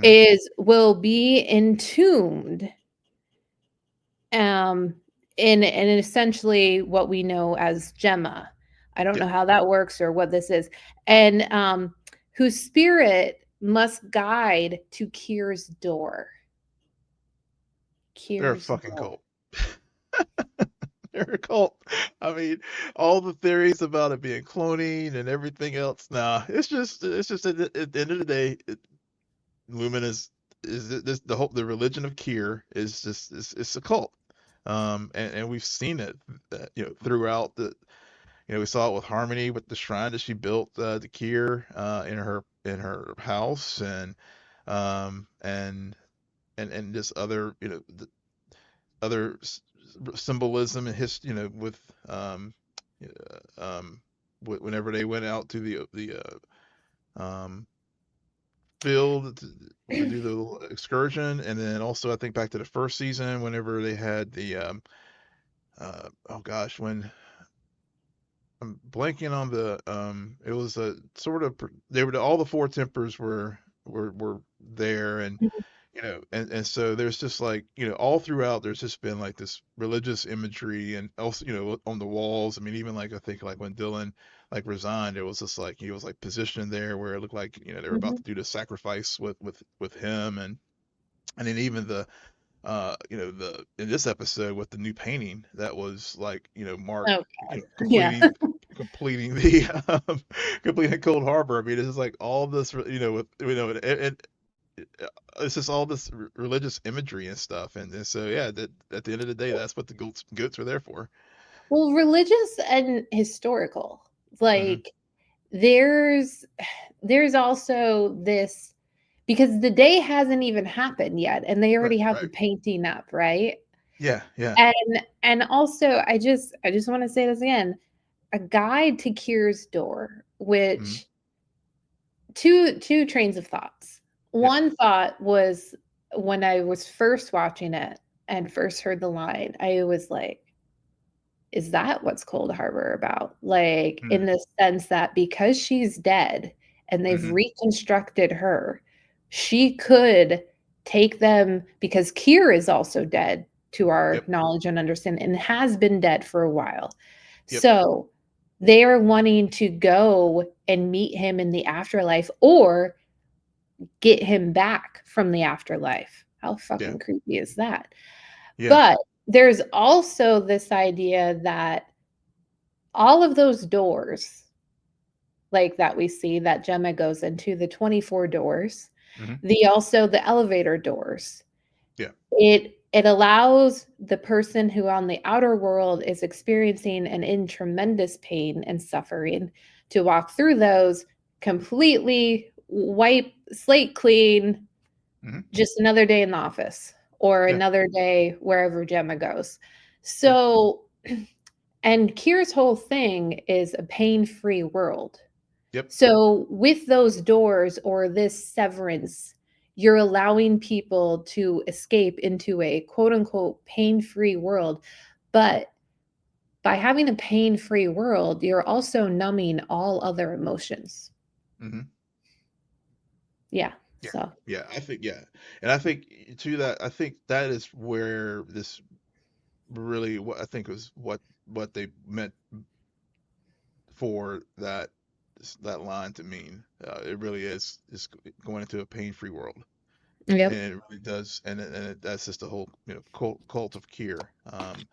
S2: Mhm.
S1: will be entombed, um in essentially what we know as Gemma. I don't
S2: Yep.
S1: know how that works or what this is. And whose spirit must guide to Kyr's door.
S2: They're a
S1: Kyr's
S2: fucking
S1: door.
S2: cult. They're a cult. I mean, all the theories about it being cloning and everything else. Nah, it's just at the end of the day, Lumen is this the religion of Kyr is just it's a cult. And we've seen it, throughout we saw it with Harmony with the shrine that she built to Kyr in her house, and just other other symbolism and his with whenever they went out to the field to do the little excursion, and then also I think back to the first season whenever they had the oh gosh, when I'm blanking on it was a sort of they were all the four tempers were there, and
S1: Mhm.
S2: and so there's just like all throughout there's just been like this religious imagery, and also on the walls. I mean, even like I think like when Dylan like resigned, it was just like he was like positioned there where it looked like they were about
S1: Mhm.
S2: to do the sacrifice with him, and then even the in this episode with the new painting that was like Mark
S1: Oh yeah.
S2: completing the completing Cold Harbor. I mean, it's just like all this with and it's just all this religious imagery and stuff, and so yeah, that at the end of the day, that's what the goats are there for.
S1: Well, religious and historical.
S2: Hmm.
S1: Like, there's there's also this, because the day hasn't even happened yet and they
S2: Right,
S1: already have the
S2: right.
S1: painting up, right?
S2: Yeah, yeah.
S1: And also, I just want to say this again, a guide to Kyr's door,
S2: Hmm.
S1: which two trains of thoughts.
S2: Yep.
S1: One thought was, when I was first watching it and first heard the line, I was like, is that what's Cold Harbor about? Like, in
S2: Mm.
S1: the sense that because she's dead and they've
S2: Hmm.
S1: reconstructed her, she could take them, because Kyr is also dead to our
S2: Yep.
S1: knowledge and understanding, and has been dead for a while.
S2: Yep.
S1: So they are wanting to go and meet him in the afterlife, or get him back from the afterlife. How
S2: Yeah.
S1: fucking creepy is that?
S2: Yeah.
S1: But there's also this idea that all of those doors, like, that we see that Gemma goes into, the 24 doors,
S2: Hmm.
S1: the elevator doors,
S2: Yeah.
S1: it allows the person who on the outer world is experiencing and in tremendous pain and suffering to walk through those, completely wipe slate clean,
S2: Hmm.
S1: just another day in the office, or
S2: Yeah.
S1: another day wherever Gemma goes.
S2: Yeah.
S1: So, and Kira's whole thing is a pain-free world.
S2: Yep.
S1: So with those doors, or this severance, you're allowing people to escape into a quote unquote pain-free world. But by having a pain-free world, you're also numbing all other emotions.
S2: Hmm.
S1: Yeah.
S2: Yeah.
S1: So
S2: Yeah. I think yeah, and I think to that, I think that is where this really what I think was what they meant for that. that line to mean. It really is just going into a pain-free world, and
S1: Yep.
S2: it really does. That's just the whole cult of cure, um,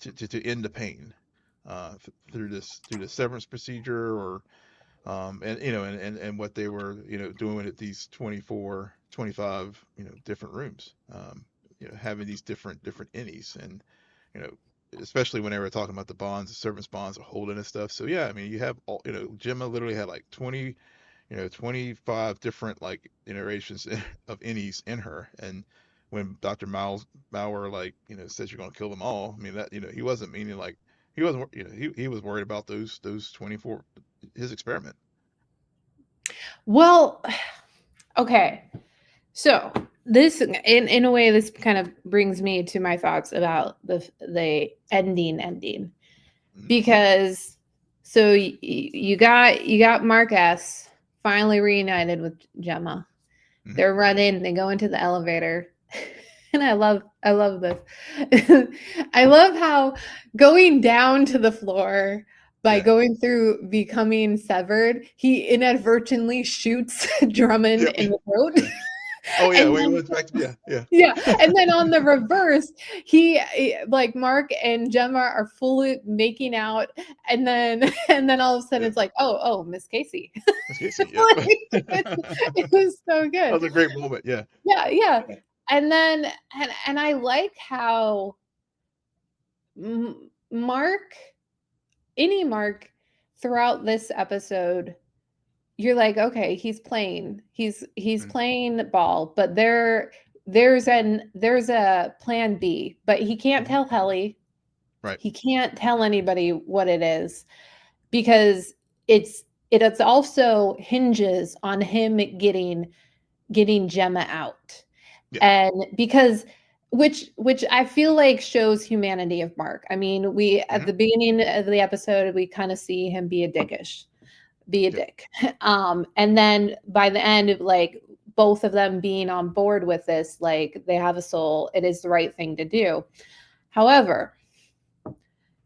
S2: to end the pain, through the severance procedure, or and and what they were doing at these 24, 25 different rooms, having these different innies, and you know especially when they were talking about the bonds, the servants bonds are holding and stuff. So yeah, I mean, you have all, Gemma literally had like 20, 25 different like iterations of innies in her. And when Dr. Mauer, like, says you're going to kill them all, I mean, that, he wasn't meaning like, he wasn't, he was worried about those 24, his experiment.
S1: Well, okay. So this, in a way, this kind of brings me to my thoughts about the ending,
S2: Hmm.
S1: because so you got Mark S finally reunited with Gemma.
S2: Hmm.
S1: They're running, they go into the elevator. And I love this. I love how going down to the floor by
S2: Yeah.
S1: going through becoming severed, he inadvertently shoots Drummond
S2: Yep.
S1: in the throat.
S2: Yeah. Oh yeah.
S1: And
S2: Wait,
S1: then
S2: went back to, yeah, yeah,
S1: yeah, and then on the reverse, like Mark and Gemma are fully making out, and then and then all of a sudden
S2: yeah.
S1: it's like, oh, Miss Casey.
S2: Miss Casey. Yep.
S1: Like, it was so
S2: That
S1: good.
S2: was a great moment. Yeah.
S1: Yeah, yeah. And then and I like how Mark, any Mark, throughout this episode, you're like, okay, he's playing. He's
S2: Mm.
S1: playing ball, but there's a plan B, but he can't
S2: Mhm.
S1: tell Helly.
S2: Right.
S1: He can't tell anybody what it is, because it's also hinges on him getting Gemma out.
S2: Yeah.
S1: And because which I feel like shows humanity of Mark. I mean, we at
S2: Hmm.
S1: the beginning of the episode, we kind of see him be a
S2: Yep.
S1: dick. And then by the end of, like, both of them being on board with this, like, they have a soul, it is the right thing to do. However,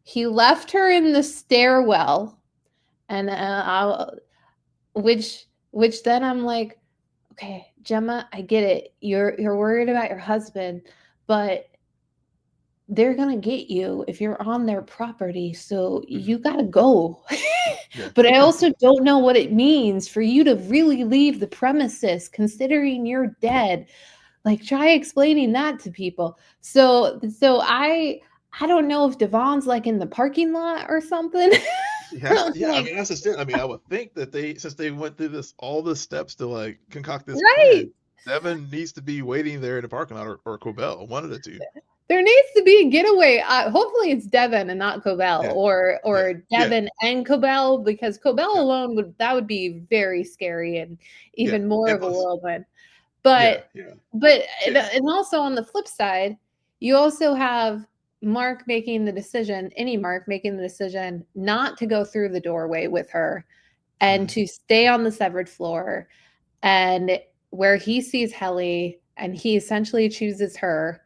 S1: he left her in the stairwell, and which then I'm like, okay, Gemma, I get it. You're worried about your husband, but they're gonna get you if you're on their property, so
S2: Hmm.
S1: you gotta go.
S2: Yeah.
S1: But I also don't know what it means for you to really leave the premises, considering you're dead. Like, try explaining that to people. So I don't know if Devon's like in the parking lot or something.
S2: She has to. Yeah. I
S1: Like,
S2: mean, that's just it. I mean, I would think that since they went through all the steps to like concoct this
S1: right.
S2: plan, Devin needs to be waiting there in the parking lot, or Cobell, one of the two.
S1: There needs to be a getaway. Hopefully, it's Devin and not Cobell,
S2: Yeah. Yeah.
S1: or
S2: Yeah.
S1: Devin and Cobell, because Cobell
S2: Yeah.
S1: alone would be very scary and
S2: Yeah.
S1: even more
S2: And
S1: of a
S2: plus,
S1: whirlwind.
S2: yeah.
S1: But
S2: Yeah.
S1: but
S2: Yeah.
S1: and also on the flip side, you also have Mark making the decision, any Mark making the decision not to go through the doorway with her and
S2: Hmm.
S1: to stay on the severed floor, and where he sees Helly and he essentially chooses her,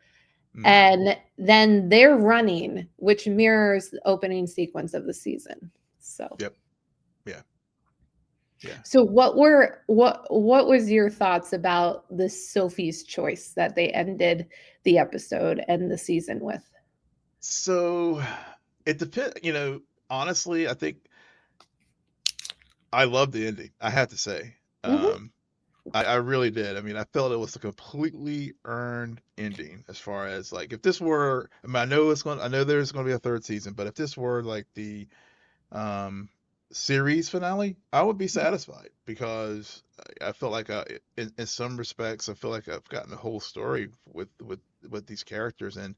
S2: Hmm.
S1: and then they're running, which mirrors the opening sequence of the season. So
S2: Yep. Yeah. Yeah.
S1: so what was your thoughts about this Sophie's choice that they ended the episode and the season with?
S2: So it depends. Honestly, I think I love the ending. I have to say.
S1: Mhm,
S2: Um, I really did. I mean, I felt it was a completely earned ending, as far as like, if this were, I mean, I know there's going to be a third season, but if this were like the um series finale, I would be satisfied, because I felt like, in some respects, I feel like I've gotten the whole story with these characters, and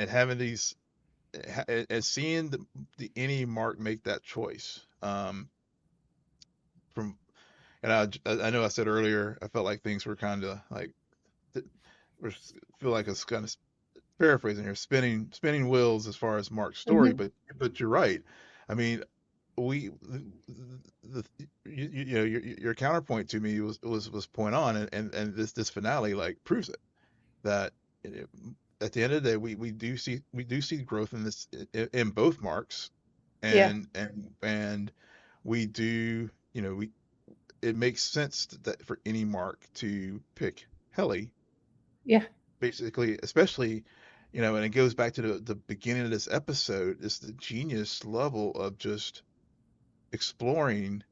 S2: having these, and seeing the any Mark make that choice, from, and I know I said earlier, I felt like things were kind of like, th- feel like it's kind of paraphrasing here, spinning wheels as far as Mark's story,
S1: mhm.
S2: but you're right. I mean, we the your counterpoint to me was point on, and this finale like proves it, that at the end of the day, we do see growth in this, in both Marks,
S1: Yeah.
S2: And we do, we it makes sense that for any Mark to pick Helly,
S1: Yeah.
S2: basically, especially, and it goes back to the beginning of this episode, is the genius level of just exploring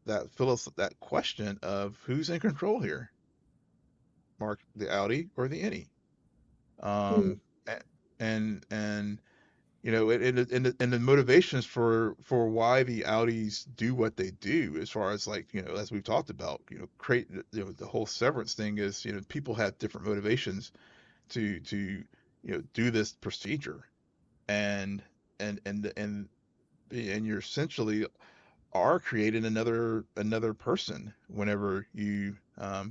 S2: that question of who's in control here, Mark the Audi or the Innie.
S1: Mm.
S2: um a- and and the motivations for why the Audis do what they do, as far as, like, as we've talked about, create, the whole Severance thing is, people have different motivations to do this procedure. And and and and and you're essentially are creating another person whenever you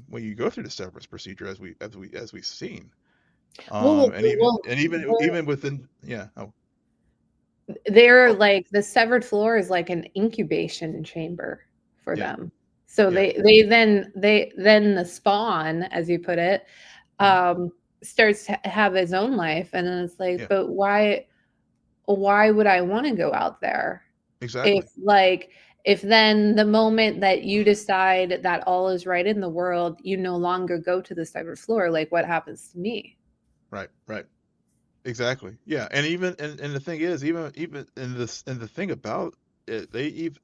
S2: when you go through the Severance procedure, as we've seen. And even
S1: Well,
S2: and even even within, yeah. Oh.
S1: they're
S2: Oh.
S1: like the severed floor is like an incubation chamber for
S2: Yeah.
S1: them. So
S2: Yeah.
S1: they then the spawn, as you put it,
S2: Mhm.
S1: um, starts to have his own life, and then it's like,
S2: Yeah.
S1: but why would I want to go out there? If
S2: Exactly.
S1: like if then the moment that you decide that all is right in the world, you no longer go to the severed floor, like what happens to me?
S2: Right. Right. Exactly. Yeah. And even and the thing is, even in this, and the thing about it, they even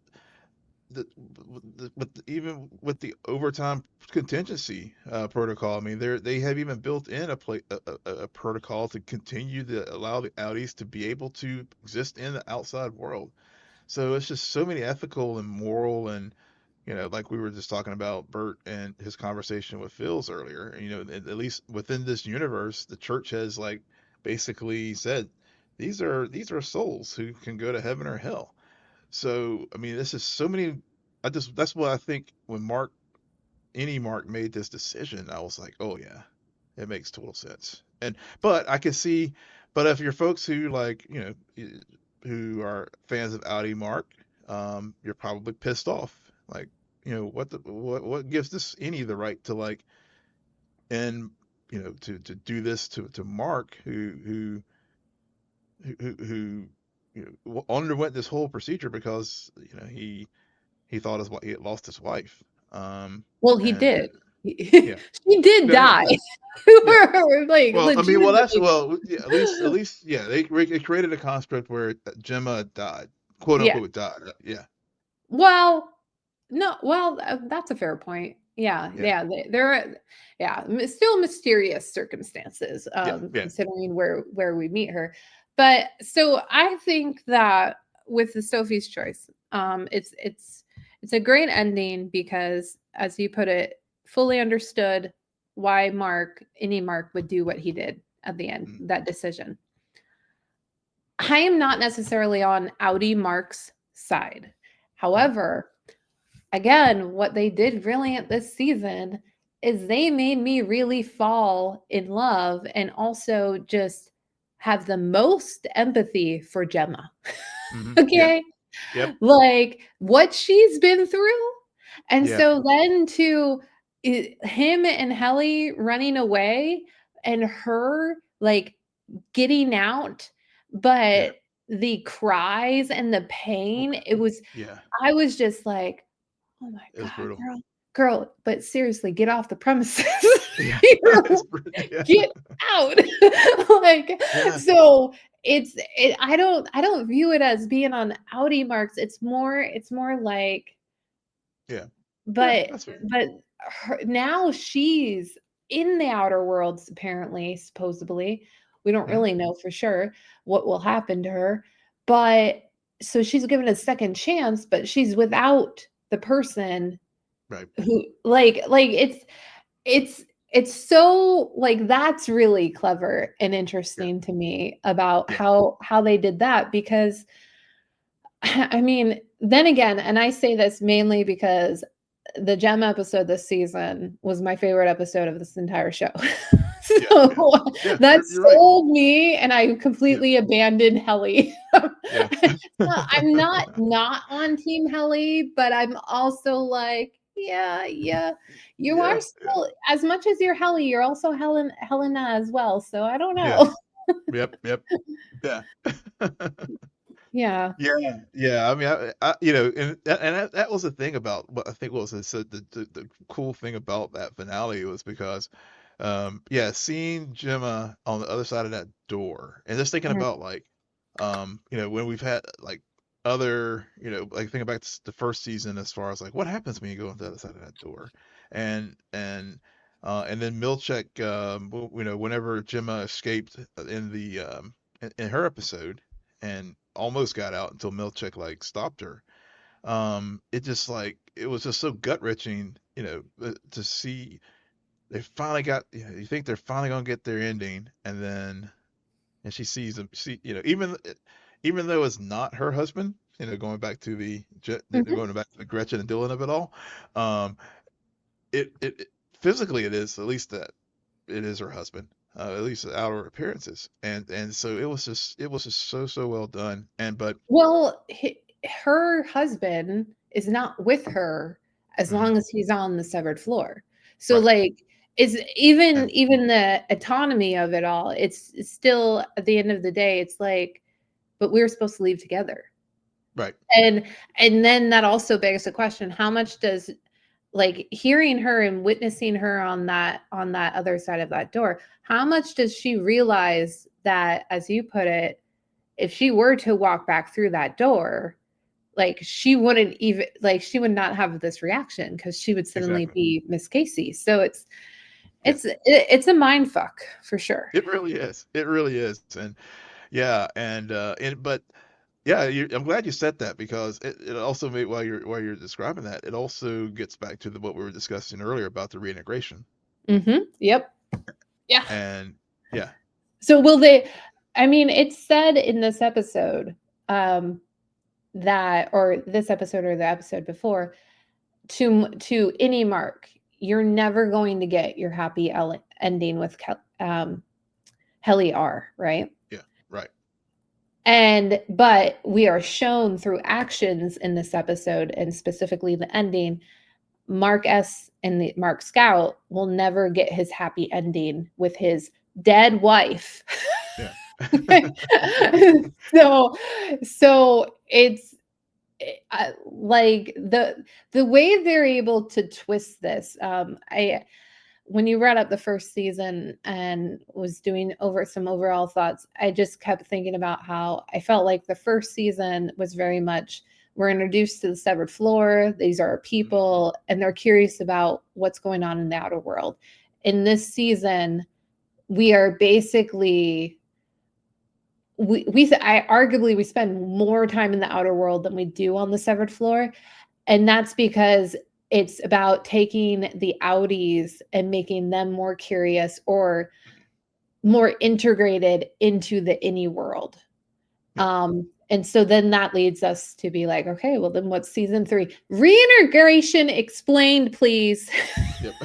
S2: even with the overtime contingency protocol, I mean, they have even built in a protocol to continue to allow the Audis to be able to exist in the outside world. So it's just so many ethical and moral, and, like we were just talking about Bert and his conversation with Phil's earlier. At least within this universe, the church has, like, basically said these are souls who can go to heaven or hell. So, I mean, this is so many. That's what I think when any Mark made this decision, I was like, oh yeah, it makes total sense. But I can see, but if you're folks who, like, who are fans of Audi Mark, you're probably pissed off. Like, what gives this any the right to, like, and to do this to Mark, who underwent this whole procedure because, he thought he had lost his wife.
S1: Well, he
S2: And
S1: did.
S2: yeah,
S1: She did
S2: yeah, yeah,
S1: die.
S2: yeah, yeah.
S1: Like
S2: Well, I mean,
S1: legitimately.
S2: yeah, at least, yeah, they created a construct where Gemma died, quote
S1: Yeah.
S2: unquote died. Yeah,
S1: Well, no, well, that's a fair point. Yeah,
S2: yeah,
S1: yeah, there are, yeah, still mysterious circumstances,
S2: yeah, yeah.
S1: considering where we meet her. But so I think that with the Sophie's Choice, it's a great ending because, as you put it, fully understood why any Mark would do what he did at the end,
S2: Mm,
S1: that decision. I am not necessarily on Audi Mark's side.
S2: mm,
S1: However, again, what they did brilliant this season is they made me really fall in love and also just have the most empathy for Gemma.
S2: yeah,
S1: Okay?
S2: yep,
S1: Like what she's been through. And
S2: yeah,
S1: so then to him and Helly running away and her like getting out,
S2: yeah.
S1: but the cries and the
S2: Oh,
S1: pain, it was
S2: yeah,
S1: I was just like, "Oh my
S2: it was
S1: god,
S2: brutal.
S1: girl, but seriously, get off the premises."
S2: Yeah,
S1: You
S2: it's
S1: know?
S2: yeah,
S1: Get out. Like,
S2: yeah,
S1: so I don't view it as being on Audi marks. It's more like
S2: yeah, yeah.
S1: but
S2: That's fair.
S1: but now she's in the outer worlds, apparently, supposedly. We don't
S2: Hmm.
S1: really know for sure what will happen to her. But so she's given a second chance, but she's without the person
S2: Right.
S1: who like it's it's so like that's really clever and
S2: Yeah,
S1: interesting to me about
S2: yeah.
S1: how they did that because I mean, then again, and I say this mainly because the Gem episode this season was my favorite episode of this entire show.
S2: Yeah, yeah,
S1: So
S2: yeah.
S1: that
S2: You're right.
S1: sold me, and I
S2: Yeah,
S1: completely abandoned Helly.
S2: yeah,
S1: I'm not on Team Helly, but I'm also like, yeah, yeah, you are
S2: yeah, yeah,
S1: still as much as you're Helly, you're also Helena as well. So I don't
S2: yeah.
S1: know.
S2: Yep, yep. Yeah.
S1: Yeah.
S2: Yeah, yeah. I mean, that was the thing about what I think was the cool thing about that finale was because, yeah, seeing Gemma on the other side of that door, and just thinking
S1: Mhm,
S2: about like, when we've had like other, like thinking back to the first season as far as like what happens when you go on the other side of that door, and then Milchek, whenever Gemma escaped in the in her episode and almost got out until Milchek like stopped her. It just like it was just so gut wrenching, to see they finally got. You think they're finally gonna get their ending, and she sees him. Even though it's not her husband, going back to
S1: mhm.
S2: the Gretchen and Dylan of it all, um, it physically it is at least that it is her husband. At least the outer appearances, and so it was just so well done. And but
S1: Well, her husband is not with her as
S2: mhm,
S1: long as he's on the severed floor. So,
S2: right.
S1: like, is even
S2: And
S1: even the autonomy of it all, it's still at the end of the day, it's like, but we were supposed to leave together.
S2: right,
S1: And and then that also begs the question, how much does like hearing her and witnessing her on that other side of that door, how much does she realize that, as you put it, if she were to walk back through that door, like she wouldn't even like she would not have this reaction because she would suddenly
S2: exactly.
S1: be Miss Casey. So
S2: Yeah,
S1: it's a mind fuck for sure.
S2: it really is. It really is. And yeah, but yeah, I'm glad you said that because it also made while you're describing that, it also gets back to what we were discussing earlier about the reintegration.
S1: Yep. Yeah.
S2: And yeah,
S1: So will they, I mean, it's said in this episode, um, that or this episode or the episode before, to any Mark, you're never going to get your happy ending with Helly R, right?
S2: yeah, right.
S1: And but we are shown through actions in this episode, and specifically the ending, Mark S and the Mark Scout will never get his happy ending with his dead wife.
S2: Yeah.
S1: so so it's like the way they're able to twist this, I when you read up the first season and was doing over some overall thoughts, I just kept thinking about how I felt like the first season was very much, we're introduced to the severed floor. These are our
S2: Mhm.
S1: people, and they're curious about what's going on in the outer world. In this season, we are basically I arguably we spend more time in the outer world than we do on the severed floor, and that's because it's about taking the outies and making them more curious or more integrated into the any world.
S2: Yeah.
S1: And so then that leads us to be like, okay, well then what's season 3? Reintegration explained, please.
S2: Yep.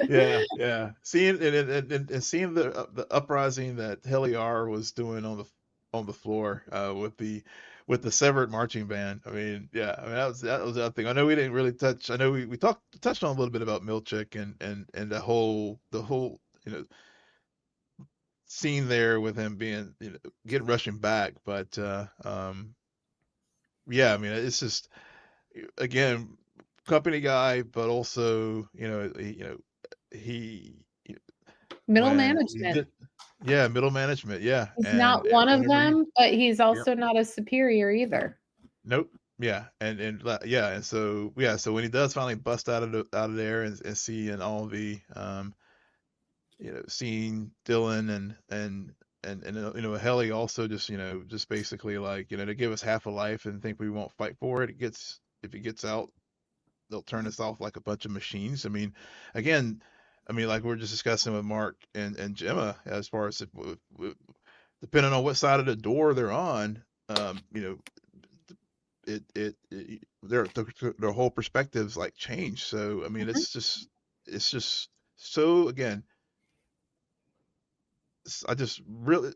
S2: Yeah, yeah. Seeing and seeing the uprising that Heliar was doing on the floor, with the severed marching band. I mean, yeah. I mean that was the other thing. I know we didn't really touch. I know we touched on a little bit about Milchik and the whole scene there with him being getting rushing back. But yeah. I mean, it's just again company guy, but also he
S1: Middle
S2: when he
S1: management.
S2: did. Yeah, middle management, yeah,
S1: He's
S2: and
S1: not one of
S2: whenever he
S1: them, but he's
S2: yep,
S1: also not a superior either.
S2: nope, yeah, yeah, and so yeah, so when he does finally bust out of there and see and all the seeing Dylan and Helly also just just basically like to give us half a life and think we won't fight for it. It gets if he gets out, they'll turn us off like a bunch of machines. I mean, again, I mean like we are just discussing with Mark and Gemma as far as depending on what side of the door they're on, their whole perspectives like change. So I mean,
S1: Mhm.
S2: it's just so again, I just really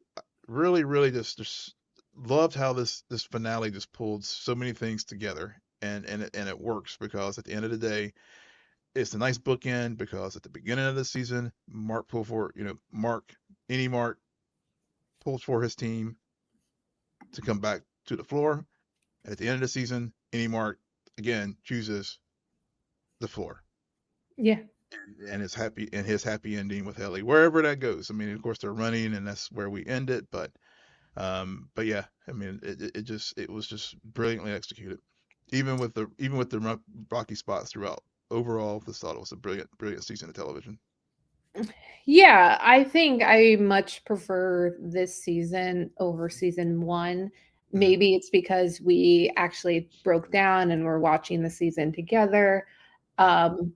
S2: just loved how this finale just pulled so many things together, and it works because at the end of the day, it's a nice bookend because at the beginning of the season, Mark any Mark pulls for his team. to come back to the floor. At the end of the season, any Mark again chooses the floor.
S1: Yeah.
S2: And his happy ending with Ellie, wherever that goes. I mean, of course they're running, and that's where we end it. But yeah, I mean, it was just brilliantly executed, even with the rocky spots throughout. Overall, this thought it was a brilliant season of television.
S1: Yeah, I think I much prefer this season over season 1.
S2: Mhm.
S1: Maybe it's because we actually broke down and we're watching the season together.
S2: Yeah.
S1: Um,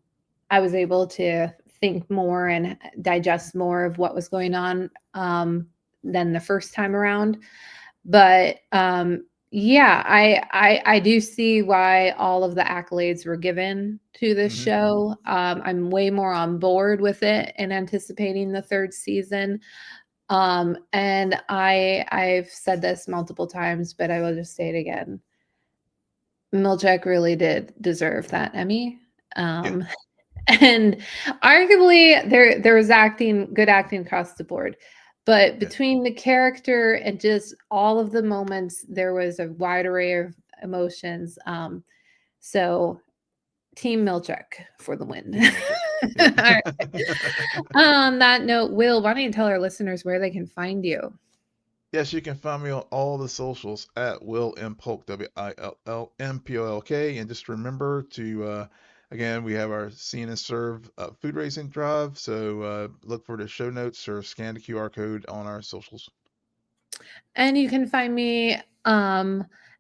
S1: I was able to think more and digest more of what was going on than the first time around. But yeah, I do see why all of the accolades were given to this
S2: Hmm.
S1: show. I'm way more on board with it and anticipating the third season. And I've said this multiple times, but I will just say it again. Milchek really did deserve that Emmy.
S2: Yeah.
S1: Um, and arguably there was good acting across the board, but
S2: Yeah.
S1: between the character and just all of the moments there was a wide array of emotions. So team Milchek for the win.
S2: Team Milchick.
S1: All
S2: Yeah.
S1: right. On that note, Will, why don't you tell our listeners where they can find you?
S2: Yes, you can find me on all the socials at Will M Polk, WILLMPOLK. And just remember to, again, we have our Scene and Serve food raising drive. So look for the show notes or scan the QR code on our socials.
S1: And you can find me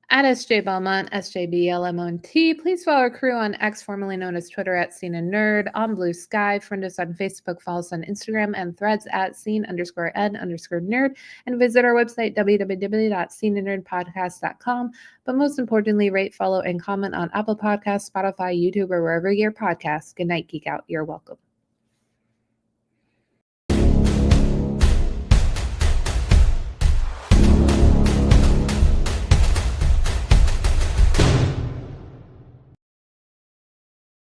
S1: at SJ Belmont, SJBLMONT. Please follow our crew on X, formerly known as Twitter, at Scene and Nerd, on Blue Sky. Friend us on Facebook, follow us on Instagram and Threads at Scene_N_Nerd, and visit our website, www.sceneandnerdpodcast.com. But most importantly, rate, follow, and comment on Apple Podcasts, Spotify, YouTube, or wherever you get your podcasts. Good night, Geek Out. You're welcome.